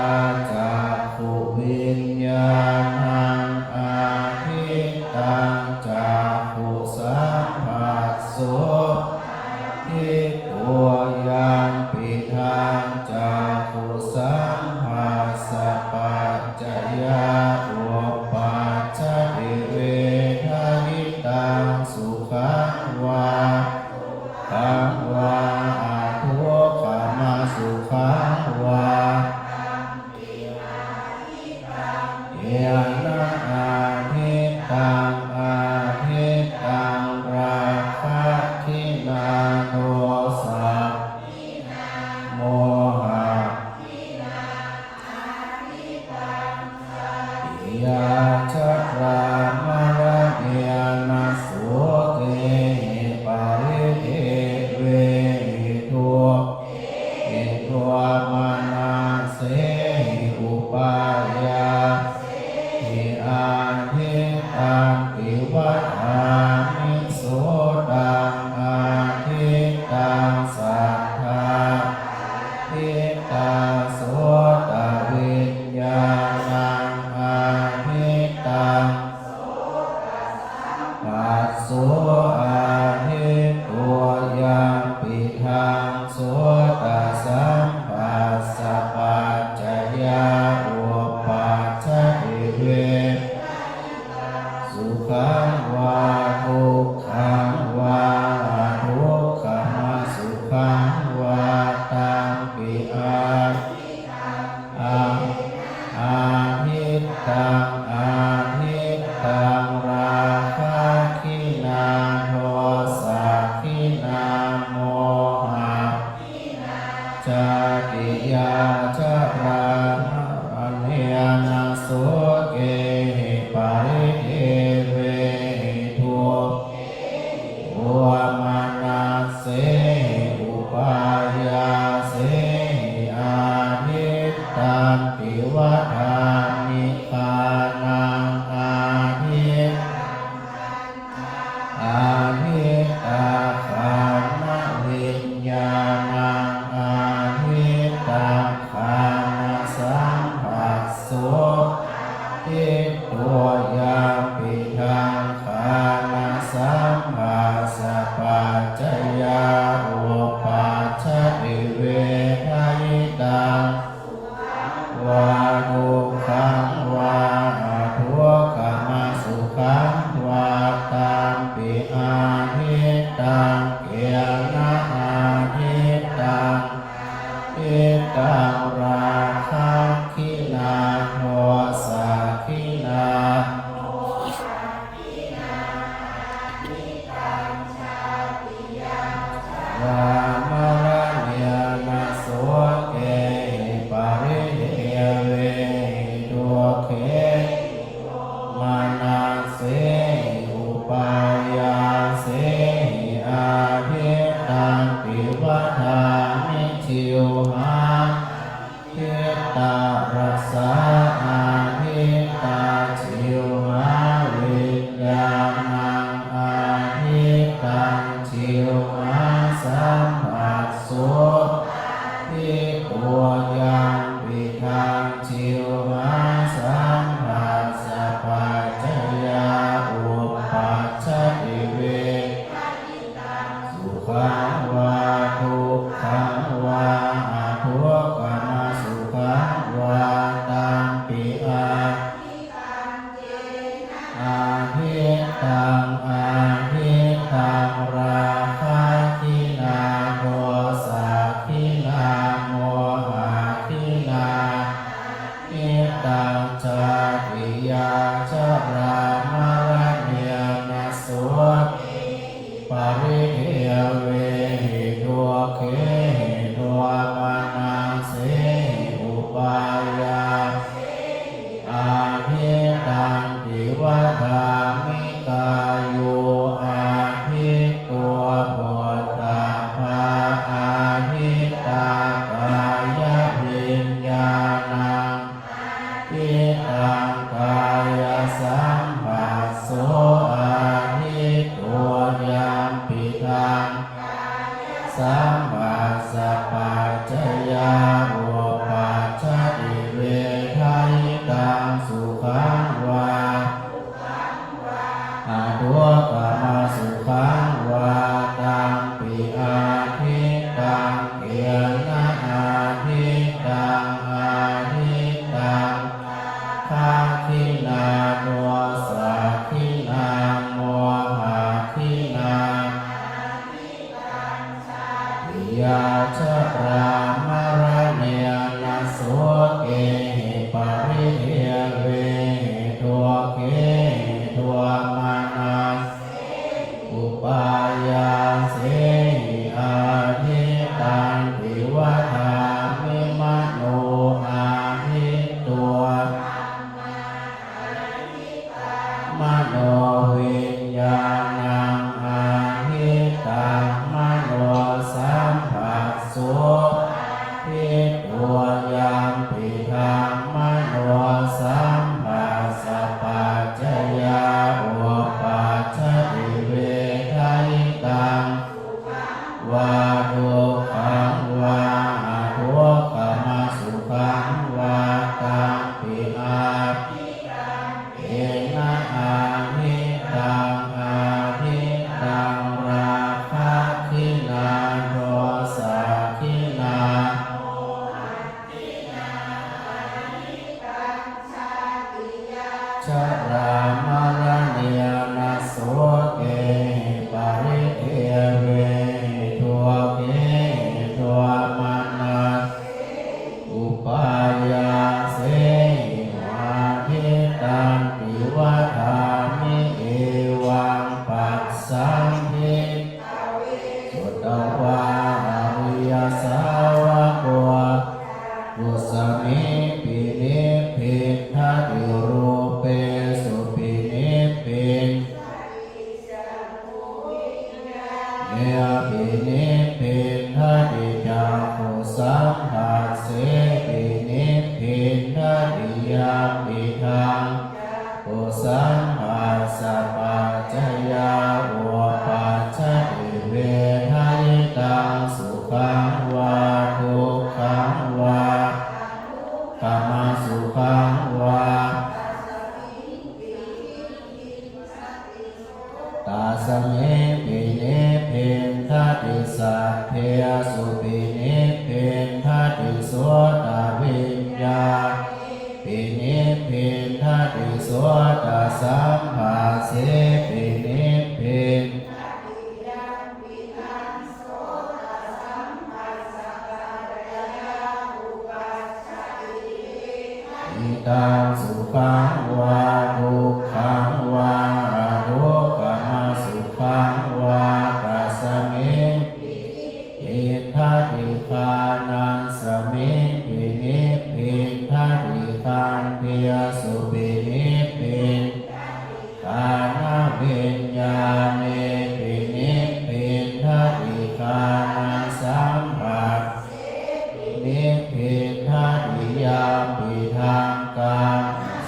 [SPEAKER 1] จักขุวิญญาณังอาภิตังจักขุสัมผัสโสภิกขุยัมปิทังจัก โสตัสสัมปัสสะปัจจยาอุปัชฌิเวสุขังวาทุกขังวาทุกขมสุขังวาตังปิอาทิตตังอาทิตตังราคะขินาโทสะขินาโมหะจาติยาจาราอเนนะโสเกหิปาริเทเวหิทุวามานาเสอุปายาเสอาทิตตันติวัฏานิพานังอาทิตตาขันธ์วิญญาณังอาทิตตาขันธ์สัมผัสโสทิฏตัวยาปิทังขันธ์สัมผัสปัจจยาอุปัชฌิเวทยิตังวาทุกขังวาทุกขมสุขังวาตัมปิอาทิตตังเกียนะอาทิตตังทิตตังราคะขินาโทสะขินาวามะระเนียนะโสเกหิปาริเทเวหิทุเขมานาเสอุปายาเสหิอาทิตตันติวัฏานิชิวหาทิตตารัสสะอาทิตตาชิวหาวิญญาณังอาทิตตังชิวหาสัมผัสโสทิฏตัวยามปิทังชิวหาสัมผัสสะปัจจยาอุปัชฌิเวสุขังวาทุกขังวาทุกขมสุขังวาตัมปิอาทิตตังอาทิตตังราคะขินาโทสะขินาโมหะขินาทิตตังจาติยาจารามะระเนียนะโสปาริเทเวหิทุเขหิทุมานาเสอุปายาอาทิตตันติวัฏามิกายุอาทิตตัวพุทธาภาอาทิตตากายวิญญาณังทิตตังกายสัมผัสโสอาทิตตัวยามปิทังสัมผัสสะปัจจยาอุปัชฌิเวทยิตังสุขังวาทุกขมสุขังวาตัมปิอาทิตตังเกียนะอาทิตตังอาทิตตังขังขินาโทสะขินาโมหะขินาติยาจารามะระเนียนะโสเกหิปาริเทเวหิทุเขหิทุมานาอุปายาเสหิอาทิตตันติวัฏามิมโนอาทิตตัวมโนวิญญาณังอาทิตตังมโนสัมผัสโสทิฏตัวยามปิทัง ติจักขุสัมผัสเสปินิพพินทัตติยามปิทังกุสัมผัสสะปัจจยาอุปัชฌติเวทายตังสุขังวาทุกขังวากามสุขังวาตาสเมปิเนปินทัตติสัพเพสุปิเนปินทัตติโสตวิญญาปิเนปินทัตติโสตสัมภาเสปิเนปินอิตังสุขังวาทุกขังวาทุกขมาสุขังวาตัสสมิอิทัตติคานังสมิปินิพพินทัตติคันเทียสุปินิพพินกานาวิญญาเนปินิพพินทัตติคานังสัมผัสนิพพินทัตติยามปิทังกาม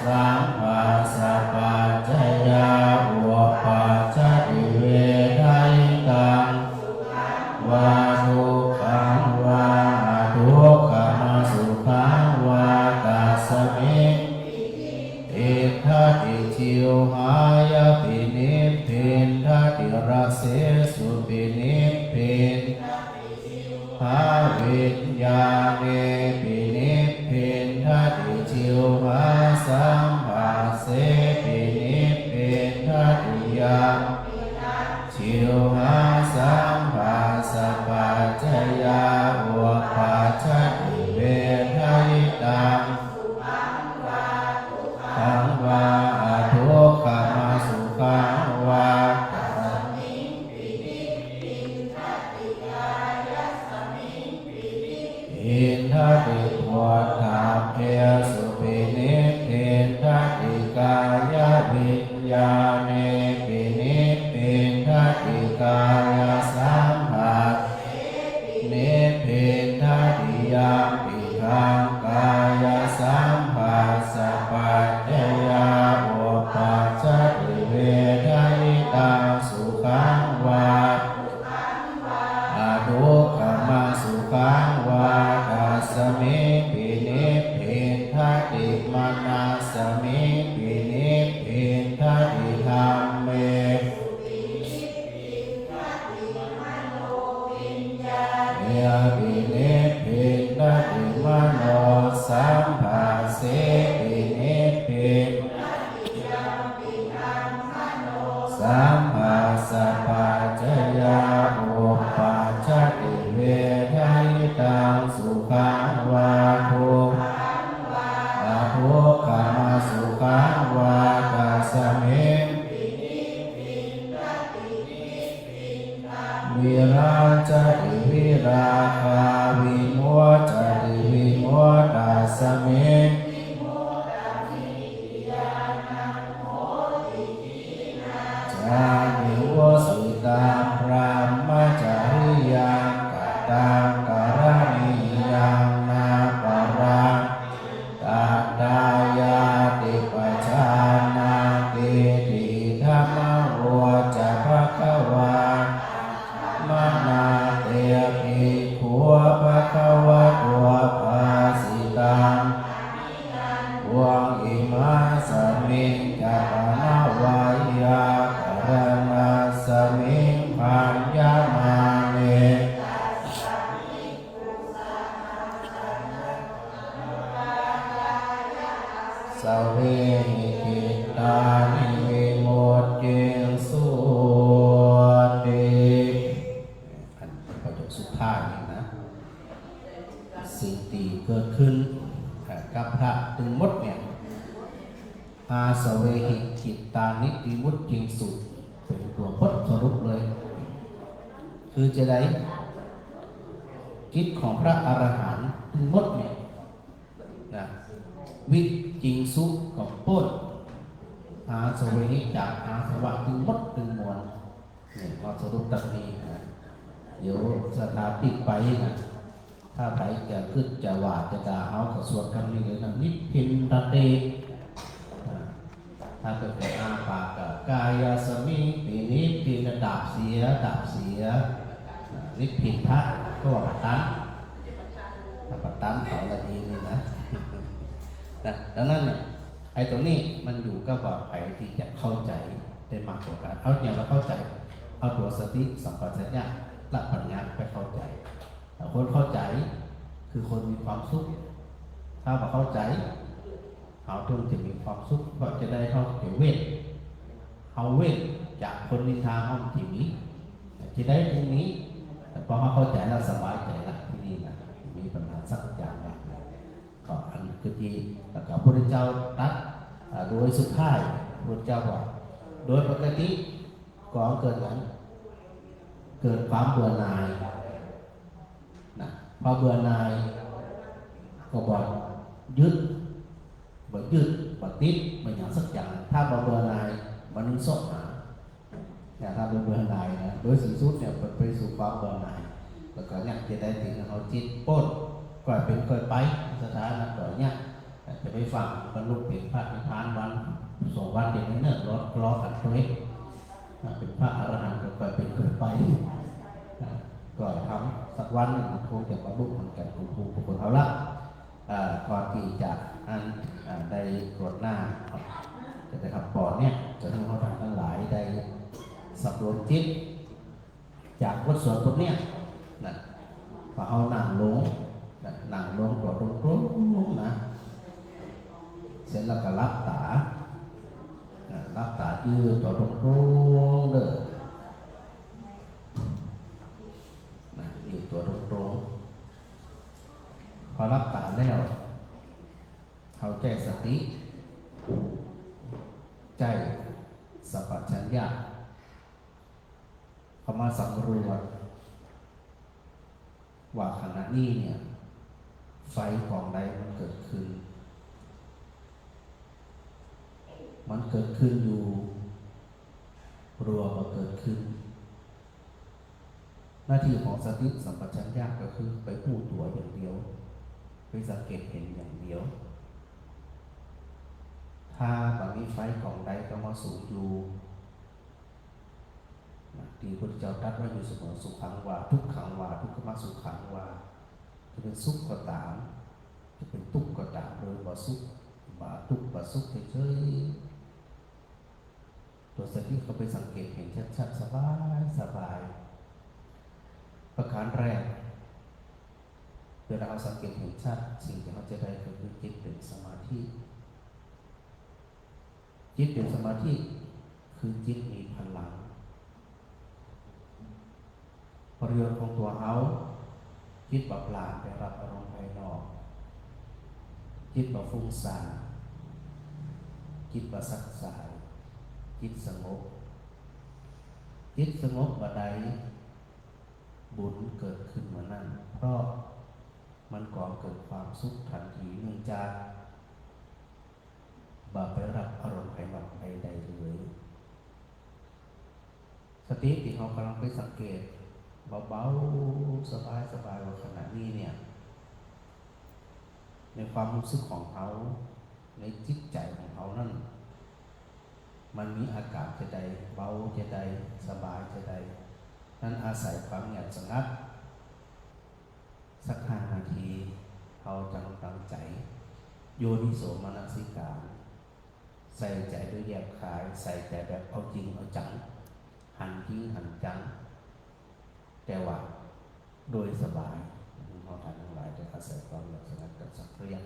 [SPEAKER 1] สัมผัสสะปัจจยาอุปัชฌติเวทายตังวาทุกขังวาทุกขมาสุขังวาตัสสมิอิทัตติชิวหายปินิพพินทัตติรัสเสสุปินิพพินภาวิญญาเนปินิพพินทัตติชิวหาสัมผัสเสปินิพพินทัตติยามชิวหาสัมผัสสะปัจจยาอุปัชฌติเวทายตังขังวาทุกขมาสุขังวาอินทัตติพุทธาเพสุปินิพพินทัตติกายวิญญาเนปินิพพินทัตติกายสัมผัสนิพพินทัตติยามปิทังกายสัมผัสสะปัจจยาอุปัชฌติเวทายตังสุขังวาทุกขมาสุขังวาตัสสมิปินิพพินทัตติมานาสมิปินิพพินทัตติธัมเมเยปินิพพินทัตติมโนสัมภาเสปินิพพินสัมภาสะปัจจยาอุปัชฌติเวทายตังสุขังวาทุกขมาสุขังวาตัสสมิวิราชติวิราคาวิโมจติวิโมตัสสมิจานิวสิตาพรหมจาริยังกัตตังกรณียังนาปรังตัตตายาติปัจจานาติติธัมโมจะภคะวามนาเตปิขัวภคะวะตัวภาสิตังวงอิมาสมิงกัปนาวายากรณาสมิงพัญญามาเนสเวหิกิตานิวิโมตเยสุติอันประโยคสุดท้ายนี่นะสิ่งที่เกิดขึ้นกับพระตึงมดเนี่ยอาสเวหิกิตานิวิมุตติสุดเป็นตัวพจน์สรุปเลย คือจะได้จิตของพระอรหันต์ตึงมดเนี่ยนะวิจริงสุขกับโพดอาสเวหิจากอาสวะตึงมดตึงมวลเนี่ยเราสรุปตัดนี้นะ เดี๋ยวสถาปิกไปนะถ้าไปจะขึ้นจะว่าจะด่าเขาก็สวดคำนี้เลยนะนิพพินตเตอ่าถ้าเป็นอาปากกับกายสมิปินิพพินดาบเสียดาบเสียนิพพินทะก็ว่าปัตตันถ้าปัตตันเขาละทีนี่นะดังนั้นเนี่ยไอ้ตรงนี้มันอยู่กับว่าใครที่จะเข้าใจได้มากกว่ากันเอาอย่างเราเข้าใจเอาตัวสติสัมปชัญญะและปัญญาไปเข้าใจแต่คนเข้าใจคือคนมีความสุขถ้าว่าเข้าใจเขาต้องจะมีความสุขก็จะได้เข้าเกี่ยวเวทเอาเวทจากคนนินทาห้องที่นี้จะได้ตรงนี้แต่พอเขาเข้าใจแล้วสบายใจละที่นี่นะมีปัญหาสักอย่างนะก็อันคือที่แล้วก็พระพุทธเจ้าตรัสโดยสุดท้ายพระพุทธเจ้าว่าโดยปกติก่อนเกิดนั้นเกิดความเบื่อหน่ายนะพอเบื่อหน่ายก็บอกยึดบ่ติดไม่อย่างสักอย่างถ้าบ่เบื่อหน่ายมันนึกสดหาเนี่ยถ้าเป็นเบื่อหน่ายนะโดยสิ่งสุดเนี่ยไปสู่ความเบื่อหน่ายแล้วก็เนี่ยจะได้ถึงเขาจิตป้นก่อยเป็นก่อยไปสถานะก่อยเนี่ยจะไปฟังบรรลุเป็นพระนิพพานวัน2 วันเดียวนี้เนี่ยรอกันตัวเองเป็นพระอรหันต์ก่อยเป็นก่อยไปก่อยทำสักวันมันคงจะบรรลุเหมือนกันครูปกติเอาละก่อนที่จะได้กรวดหน้าจะได้ขับปอดเนี่ยจะให้เขาทั้งหลายได้สับรวมจิตจากบทสวดบทเนี้ยนะพอเอาหนังลงตัวตรงๆนะเสร็จแล้วก็รับตายืดตัวตรงๆเลยนะยืดตัวตรงๆพอรับตาแล้วเขาใจสติใจสัมปชัญญะเขามาสำรวจว่าขณะนี้เนี่ยไฟของใดมันเกิดขึ้นอยู่รัวมาเกิดขึ้นหน้าที่ของสติสัมปชัญญะก็คือไปพูดตัวอย่างเดียวไปสังเกตเห็นอย่างเดียวถ้าบางนี้ไฟของใดก็มาสูงอยู่ที่พระเจ้าตรัสไว้อยู่เสมอสุขังวาทุกขังวาทุกขมสุขังวาจะเป็นสุขก็ตามจะเป็นทุกข์ก็ตามโดยบ่สุขบ่ทุกข์บ่สุขเฉยๆตัวสติเขาไปสังเกตเห็นชัดๆสบายประการแรกเวลาเราสังเกตเห็นชัดสิ่งที่เราจะได้ก็คือจิตเป็นสมาธิจิตเป็นสมาธิคือจิตมีพลังประโยชน์ของตัวเขาจิตแบบปราณไปรับอารมณ์ภายนอกจิตแบบฟุ้งซ่านจิตแบบซักสายจิตสงบว่าใดบุญเกิดขึ้นเหมือนนั้นเพราะมันก่อเกิดความสุขทันทีเนื่องจากบ่ไปรับอารมณ์ภายนอกใดๆเลยสติที่เขากำลังไปสังเกตเบาๆสบายว่าขณะนี้เนี่ยในความรู้สึกของเขาในจิตใจของเขานั่นมันมีอากาศจะใดเบาจะใดสบายจะใดนั้นอาศัยความเงียบสงัดสัก5 นาทีเขาจะตั้งใจโยนิโสมนสิการใส่ใจด้วยแยบคายใส่ใจแบบเอาจริงเอาจังหันจริงหันจังแต่ว่าโดยสบายเขาทำทั้งหลายจะอาศัยความเงียบสงัดกับสักเรียง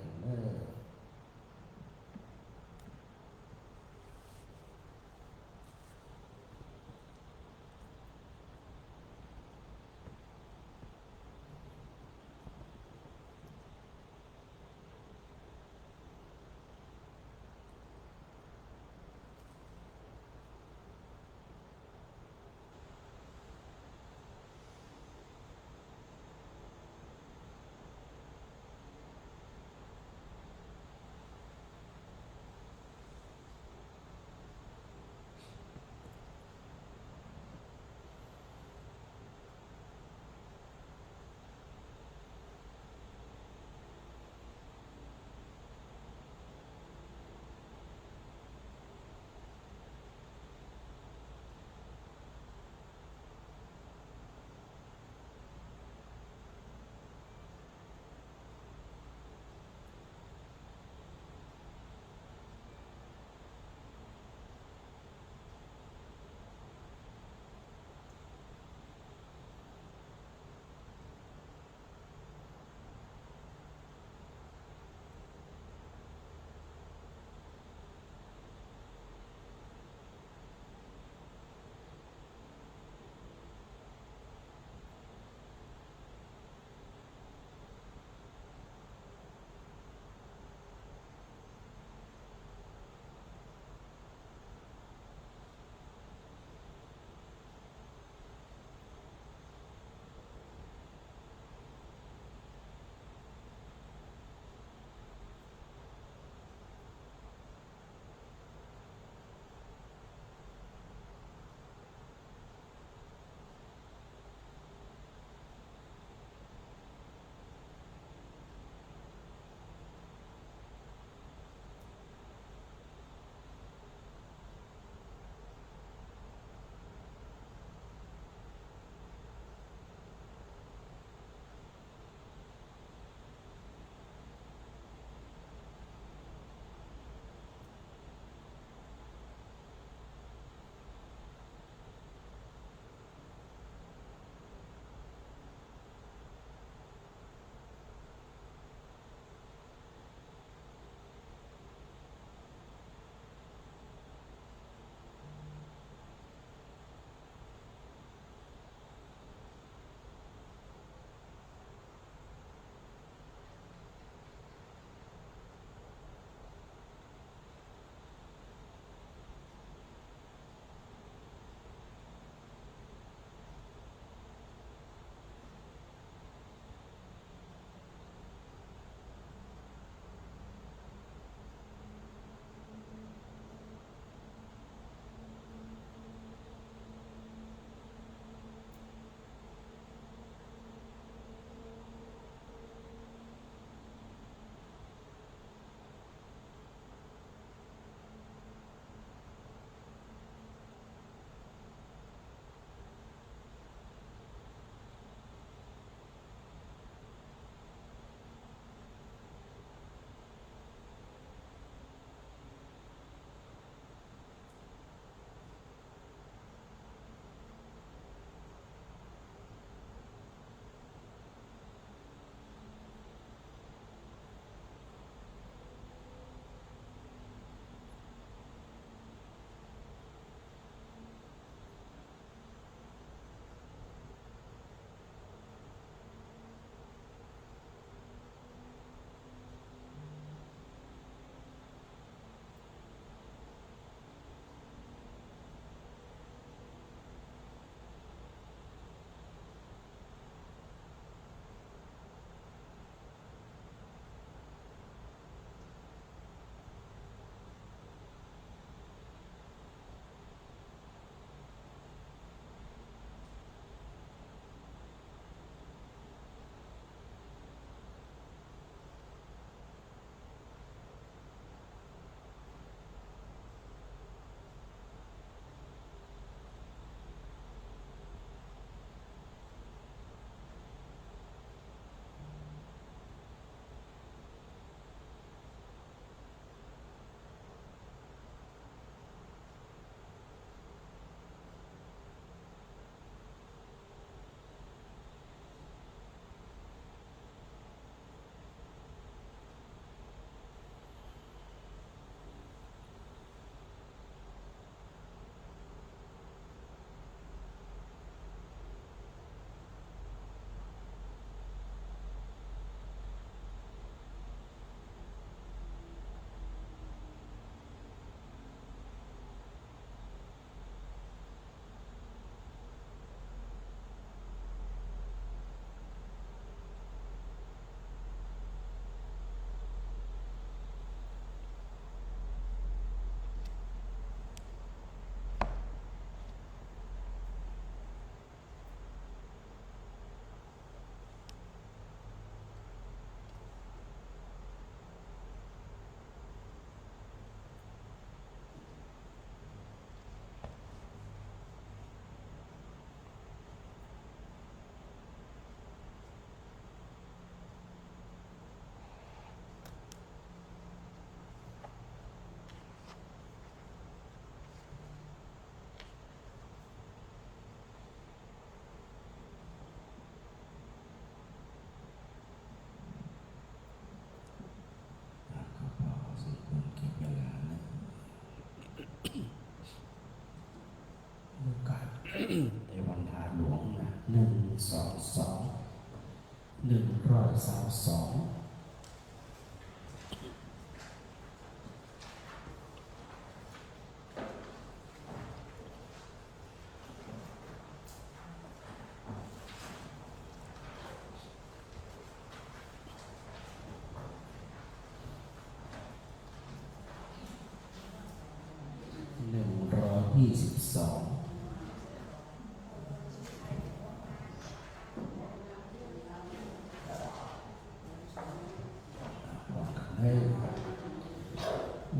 [SPEAKER 1] 122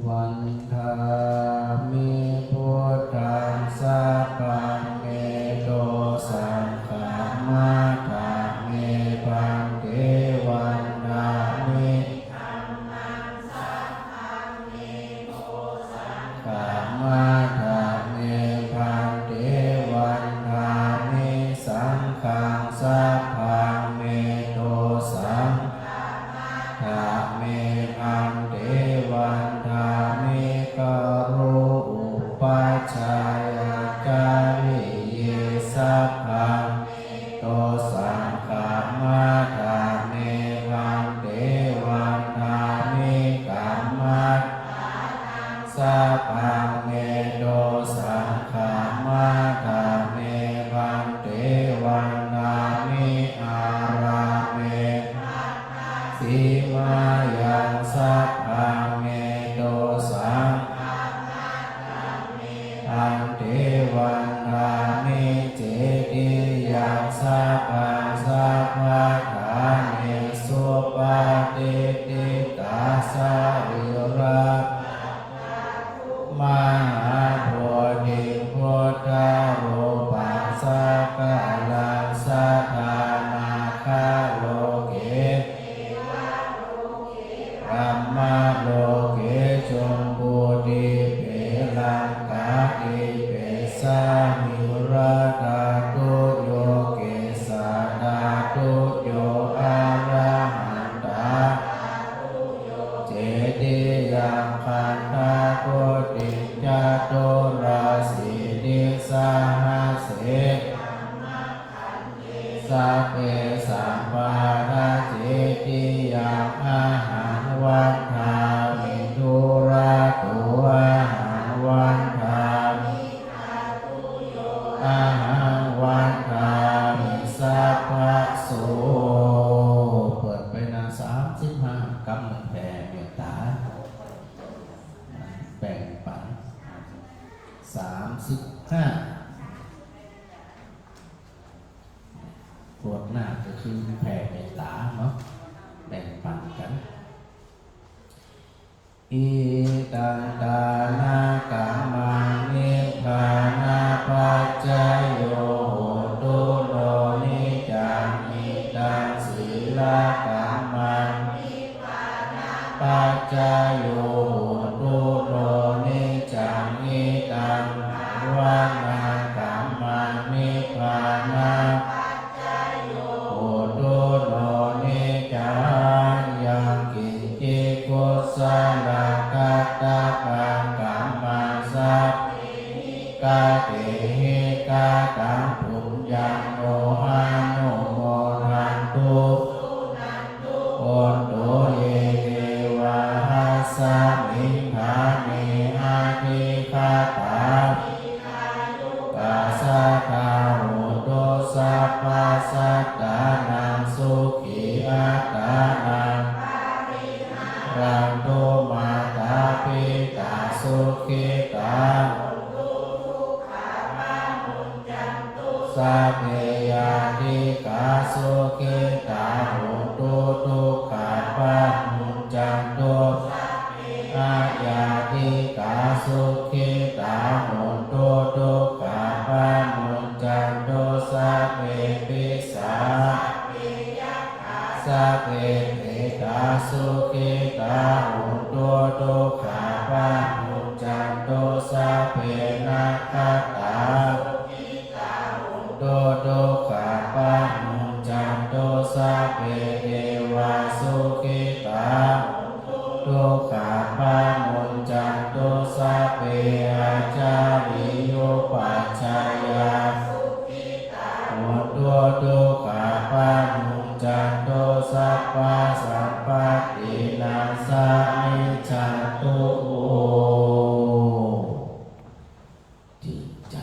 [SPEAKER 1] วันทามิพุทธังสัพพังเมโตสังฆามาทามิปันเทวันนามิธัมมังสัพพังเมโตสังฆามาทามิปันเทวันนามิสังฆังสัพพังเมโตสังฆามาทามิปันเทวันนามิกโรอุปัชฌายจาริเยสัพพังเมโตสังฆามาทามิปันเทวันนามิกัมมัฏฐานังสัพพังเมโตสังฆามาทามิปันเทวันนามิอาราเมสีมายังสัพพังเมโตสังฆามาทามิปันเทวันนามิเจติยังสัพพังสัพพะทานิสุปฏิติตาสาริระมหาโพธิพุทธรูปัสสะกะลังสัทธานาคาโลเกธัมมาโลเกชมพูติเปลังกาติเปสามิราตาตุโยเกสาตาตุโยอาระหันตาเจติยังคันธาโคติจตุราสีติสหัสเสสัพเพสัมปาราเจติยังอาหารวันทามิทุระตุอาหารวันทามิอาหารวันทามิสัพพะโสเปิดไปนา35กำลังแผ่เมตตาแบ่งปัน35กรวดหน้าก็คือแผ่เมตตาเนาะแบ่งปันกันอิตังทานากัมมังนิพพานาปัจจโยโหตุโลนิจังอิตังศีลกัมมังนิพพานาปัจจโยโหตุโลนิจังอิตังวานากัมมังนิพพานาโอโตโนนิจังยังกินจิกุศลกัตตะปังกัมมังสัพพิกาเตหิกาตังปุญญังโมหังโนโมทันตุโอนโตเยเทวะหัสสะมิงหานิอาทิคาตาปัสสะทาโหโตสัพพะสัตตานังสุขีอัตตานังรังโตมาตาปิตาสุขิตาสัพเพยาติกาสุขิตาโหตุทุกขาปัจมุญจันตุอาญาติกาสุขิตาโหตุทุกขาปัจมุญจันตุสัพเพปิสาสัพเพเทตาสุขิตาโหตุทุกขาปัจมุญจันตุสัพเพนัคขตาตุทุกขาปัจมุญจันตุสัพเพเทวาสุขิตาทุกขาปัจมุญจันตุสัพเพอาจาริโยปัจจายาโหตุทุกขาปัจมุญจันตุ สัพพะสัพพะตินาสามิจันตุโอจืดใจ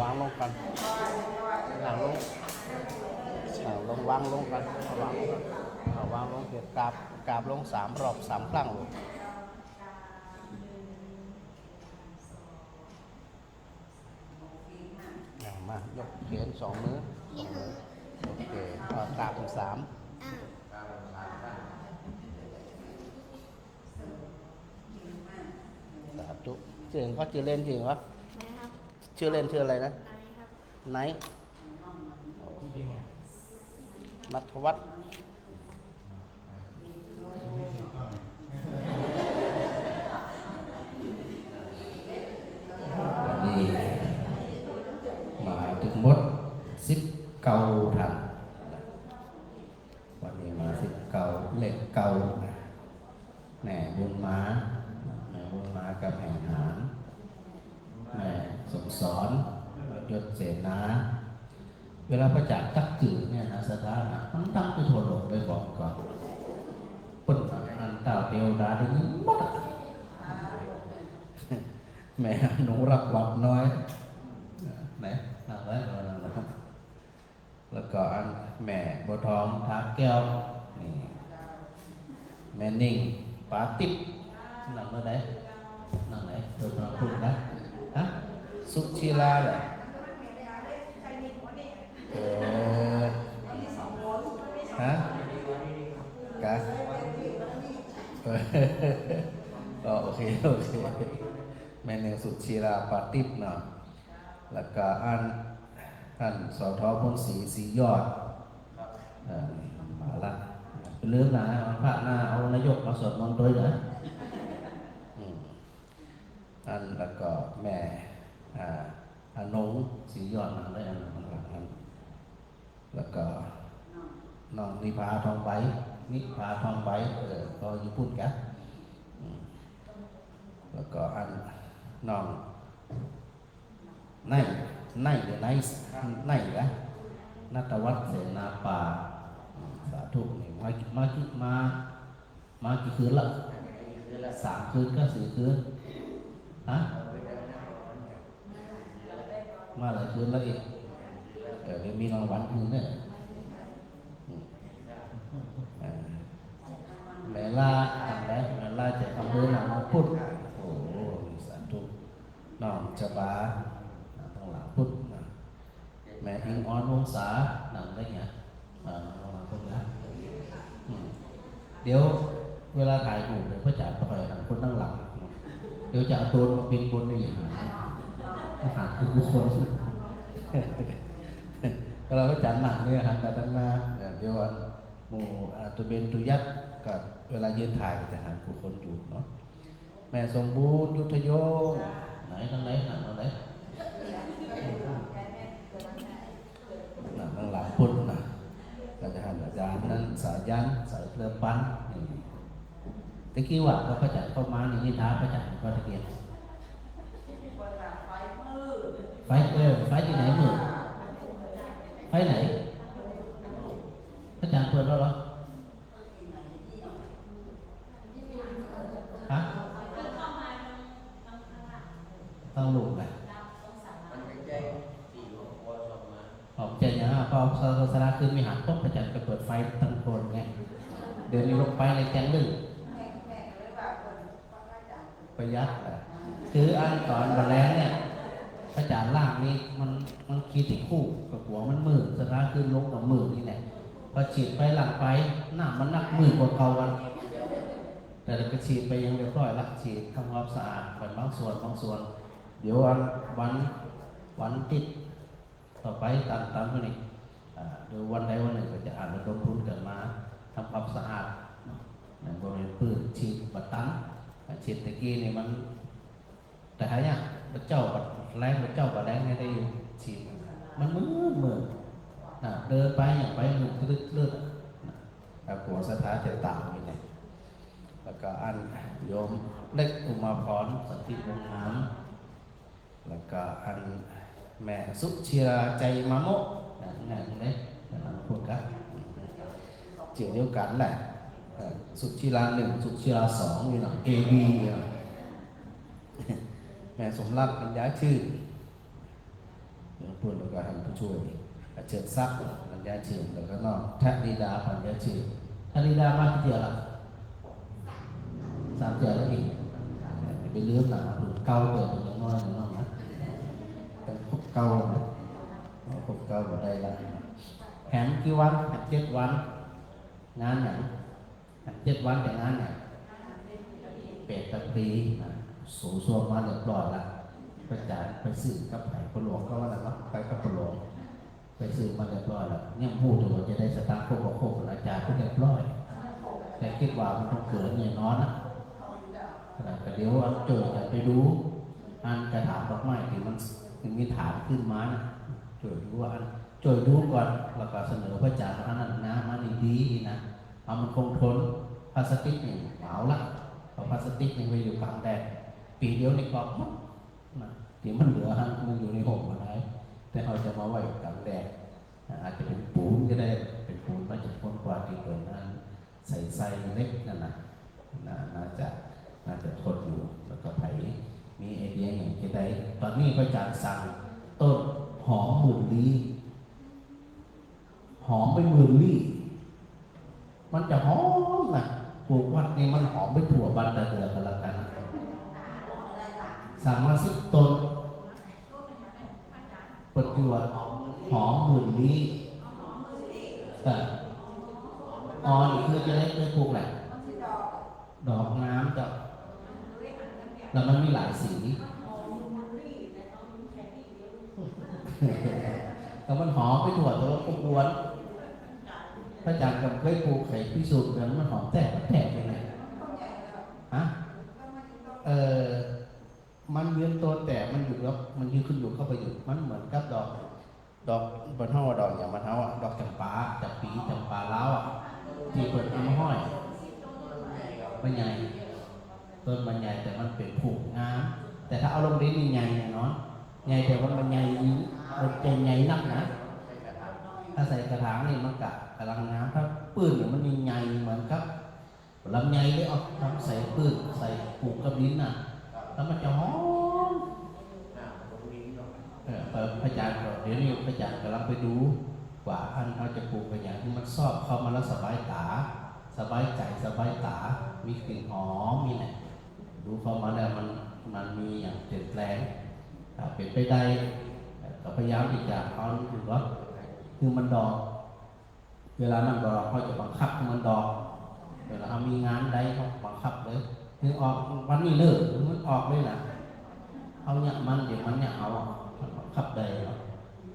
[SPEAKER 1] วางลงกันหลังลงลงวางลงกันวางลงกันวางลงเก็บกราบลง3 รอบ 3 ครั้งลูกมายกแขน2 มือโอเคกราบถึง3สาธุชื่อเขาชื่อเล่นจริงวะชื่อเล่นชื่ออะไรนะไนท์นัทวัฒน์วันนี้มาถึงหมด19 ท่านวันนี้มา19 เลขเก่าแม่บุญมากับแห่งหารแม่สมสอนยศเสนาเวลาประจักษ์ตักจืดเนี่ยนะสถานะมันตั้งไปโทรลงไปบอกก่อนปุ่นอันเต่าเตียวดาได้ยินหมดแม่หนูรักวัดน้อยไหนนั่งไว้แล้วก็อันแม่บัวทองทาแก้วนี่แม่นิ่งปาติ๊บนั่งเมื่อไหนนั่งไหนโดยประพูดนะฮะสุชีลาแหละฮะกะโอเคแม่นิ่งสุชีลาปาติ๊บเนาะแล้วก็อันท่านสท.พลศรีศรียอดมาละเป็นเรื่องนะพระหน้าเอานายกมาสวดมนต์ด้วยนะอันแล้วก็แม่อนงศรียอดมาได้อันหลังนั้นแล้วก็น้องนิพาทองใบก็ญี่ปุ่นกันแล้วก็อันน้องในหรือในกันนัตวัฒน์เสนาป่าสาธุนี่มากี่คืนละ3 คืนก็4 คืนฮะมาหลายคืนแล้วอีกเดี๋ยวมีรางวัลคืนเนี่ยแม่ล่าจะทำเรื่องหลังพุทธโอ้สาธุน้องจะบาต้องหลังพุทธแม่อิงออนวงศาหนังได้ไงคนละเดี๋ยวเวลาถ่ายรูปเดี๋ยวพระจันทร์ไปหนังคนตั้งหลังเดี๋ยวจะเอาตัวมาเป็นบนนี่หาคือบุคคลเราก็จัดหนังเนี่ยหันแต่ตั้งหน้าเดี๋ยวหมู่ตัวเบนตัวยักษ์กับเวลายืนถ่ายจะหันบุคคลอยู่เนาะแม่สมบูรณ์ยุทธโยงไหนตั้งไหนหนังตั้งไหนหนังตั้งหลังพุทธนะก็จะหันอาจารย์นั้นสายันสายเคลือบปั้นตะกี้ว่าพระจันทร์เข้ามาในนิทานพระจันทร์ก็ตะเกียบไฟที่ไหนมืดไฟไหนพระจันทร์เปิดแล้วเหรอฮะต้องหลุดไหมออกใจอย่างพอสาระคือมีหางปุ๊บพระจันทร์ก็เปิดไฟตั้งโคนไงเดี๋ยวนี้ลงไปในแกงลึกประหยัดคืออันก่อนวันแรงเนี่ยพระจันทร์ล่างนี่มันคิดที่คู่กับหัวมันมืดสถานขึ้นลงกับมือนี่แหละพอฉีดไปหลังไปหน้ามันนักมืดกว่าเก่าวันแต่เราก็ฉีดไปยังเรียบร้อยละฉีดทำความสะอาดไปบางส่วนเดี๋ยววันติดต่อไปตามเท่านี้เดี๋ยววันใดวันหนึ่งก็จะอ่านระดมทุนกันมาทำความสะอาดในบริเวณปืนฉีดบัดตั้งฉีดตะกี้นี่มันแต่หายากพระเจ้าบัด แรงพระเจ้ากับแรงไม่ได้ฉีดมันมืดเดินไปอย่างไปมืดเลือดหัวสถาจะต่างอย่างไรแล้วก็อันโยมเล็กอุมาพรสันติวงศ์น้ำแล้วก็อันแม่สุชีราใจมาโมงานนี้พูดกันเจียวเดียวกันแหละสุชีราหนึ่งสุชีราสองนี่หน่อย AB แม่สมรักมันย้ายชื่อพูดแล้วก็ทำผู้ช่วยเฉิดซักมันย้ายชื่อแล้วก็นอกทัศนีดาพันย้ายชื่อทัศนีดามาที่เดียวละ3 เดือนแล้วอีกไปเลื่อนหนาถึงเก้าเดือนถึงน้อยนะแต่ครบเก้านะครบเก้าก็ได้ละแถมกี่วัน7 วันงานอย่าง7 วันแต่งานอย่าง8 ปีสูงส่วนมาเรียบร้อยละไปจ่ายไปซื้อกับไผ่ปลวงก็ว่าอะไรไปกับปลวงไปซื้อมาเรียบร้อยแล้วยังพูดถึงว่าจะได้สตางค์โคกอาจารย์ก็เรียบร้อยแต่คิดว่ามันต้องเกิดเงินน้อยนะแต่เดี๋ยวเจอจะไปดูอันกระถางดอกไม้ที่มันมีฐานขึ้นมานะเจอดูว่าเจอดูก่อนแล้วก็เสนอพระอาจารย์อันนั้นนะมันดีๆนะเอามันคงทนพลาสติกนี่เหมาละเอาพลาสติกนี่ไปอยู่กลางแดดปีเดียวนี่ก็นะที่มันเหลือมันอยู่ในห่มอะไรแต่เราจะมาไว้กลางแดดอาจจะเป็นปูนก็ได้เป็นปูนมาจากคนกว่าที่เกิดนั้นใส่เล็กนั่นนะน่าจะทนอยู่แล้วก็ไผ่มีไอเดียอย่างที่ใดตอนนี้พระอาจารย์สั่งต้นหอมหมื่นลี้หอมไป10,000 ลี้มันจะหอมนะปลูกวัดนี้มันหอมไปถั่วบันตะเดือกันละกันสั่งมา10 ต้นปัจจุบันหอม10,000 ลี้อ๋อนี่คือจะได้ปลูกแหละดอกน้ำจะแล้วมันมีหลายสีแต่มันหอมไปถั่วแต่ว่าอบอวนพระอาจารย์กับเคยปลูกไข่พิสูจน์กันมันหอมแตกยังไงฮะมันเวียนตัวแต่มันอยู่แล้วมันยืนขึ้นอยู่เข้าไปอยู่มันเหมือนกับดอกบนห้อดอกอย่างมันเท้าดอกจำปาจำปาล้าวที่เปิดเอามาห้อยมันใหญ่ต้นมันใหญ่แต่มันเป็นผูกงามแต่ถ้าเอาลงดินนี่ใหญ่เนาะใหญ่แต่ว่ามันใหญ่มันจะใหญ่นักนะถ้าใส่กระถางนี่มันกำลังงามถ้าปื้นเนี่ยมันใหญ่เหมือนกับลำไยได้เอาทำใส่ปื้นใส่ปลูกกับดินน่ะแล้วมันจะหอมพระอาจารย์เดี๋ยวนี้พระอาจารย์กำลังไปดูว่าเขาจะปลูกไปอย่างที่มันชอบเข้ามาแล้วสบายตาสบายใจสบายตามีกลิ่นหอมมีไหนดูเข้ามาแล้วมันมีอย่างเปลี่ยนแปลงเป็นไปได้ก็พยายามที่จะเอาอยู่ว่าคือมันดอกเวลามันดอกเขาจะบังคับมันดอกเวลาเขามีงานใดเขาบังคับเลยคือออกวันนี้เลิกมันออกเลยนะเอาเนี่ยมันเดี๋ยวมันเนี่ยเอาบังคับได้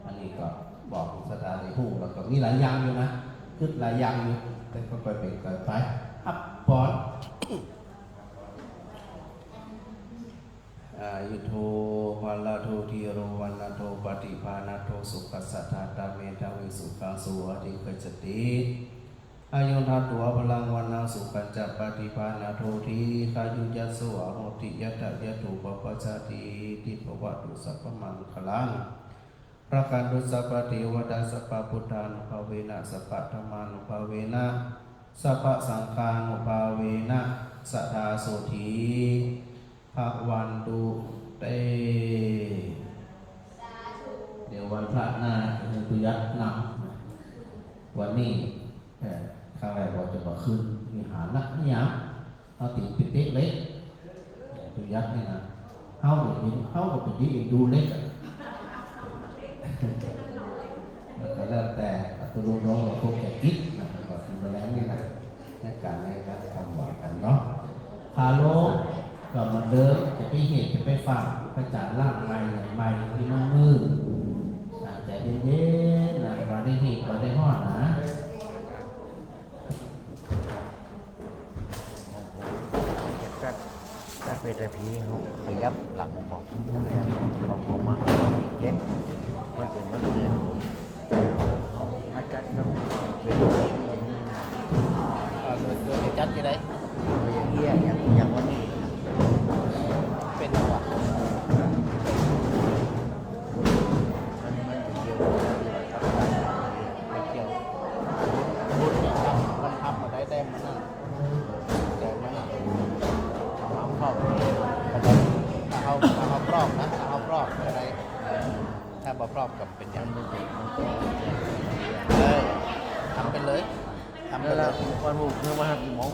[SPEAKER 1] อันนี้ก็บอกสถานีหูแล้วก็มีหลายอย่างอยู่นะคือหลายอย่างอยู่แต่ก็ไปเป็นไปอัพพอร์ตยุโทวัลลาโททีโรวัลลาโทปฏิภาณโทสุขสัทธาตาเมตาวิสุขังสุอธิกัจจติอายุทัตตัวพลังวันนาสุขัจจปฏิภาณโททีขายุยัสสวะโหติยัตถยตุปปัจจติทิปวัตุสัพพมังคลังพระการดุสัพพเทวดาสัพพพุทธานุภาเวนะสัพพธรรมานุภาเวนะสัพพสังฆานุภาเวนะสัทธาโสธีภะวันตุเตเดี๋ยววันพระหน้าตุยักษ์นำวันนี้ข้างแรกเราจะมาขึ้นวิหารนักนิยามเอาติดปิดเล็กเล็กตุยักษ์นี่นะเขาเห็นเขาก็เป็นยิ่งดูเล็กแล้วแต่ตัวลูกน้องเราพวกแก่กิ๊กก็คือมาแล้วนี่นะในการทำบ่อยกันเนาะพาโลก็มาเดินจะไปเห็นจะไปฟังพระจันทร์ล่างใหม่ที่น้องมือใจเย็นๆนะมาได้ที่ก็ได้ห่อนะ
[SPEAKER 2] ถ้าเป็นพีเขาขยับหลังบอกเขามา เย็นมันเป็นวันเย็นเอามาจัดครับเป็นอย่างนี้นะ
[SPEAKER 1] โดยจัดที่ไหน
[SPEAKER 2] อย่างเงี้ยอย่างวันนี้
[SPEAKER 1] เป็นจังหวะ
[SPEAKER 2] มันเกี่ยวกับ
[SPEAKER 1] ไม่เกี่ยวบุญเนี่ยครับมันทำมาได้แต้มมันนั่นแต่มันอ่ะเอาครอบถ้าเอาปลอกนะถ้าเอาปลอกอะไรถ้าบ่ปลอกกับเป็นอย่าง
[SPEAKER 2] มันเป็นมันก็
[SPEAKER 1] เลยทำไปเลยทำไป
[SPEAKER 2] แล้ว
[SPEAKER 1] เล
[SPEAKER 2] เรา
[SPEAKER 1] ย
[SPEAKER 2] วันบุกเมื่อวันกี่โมง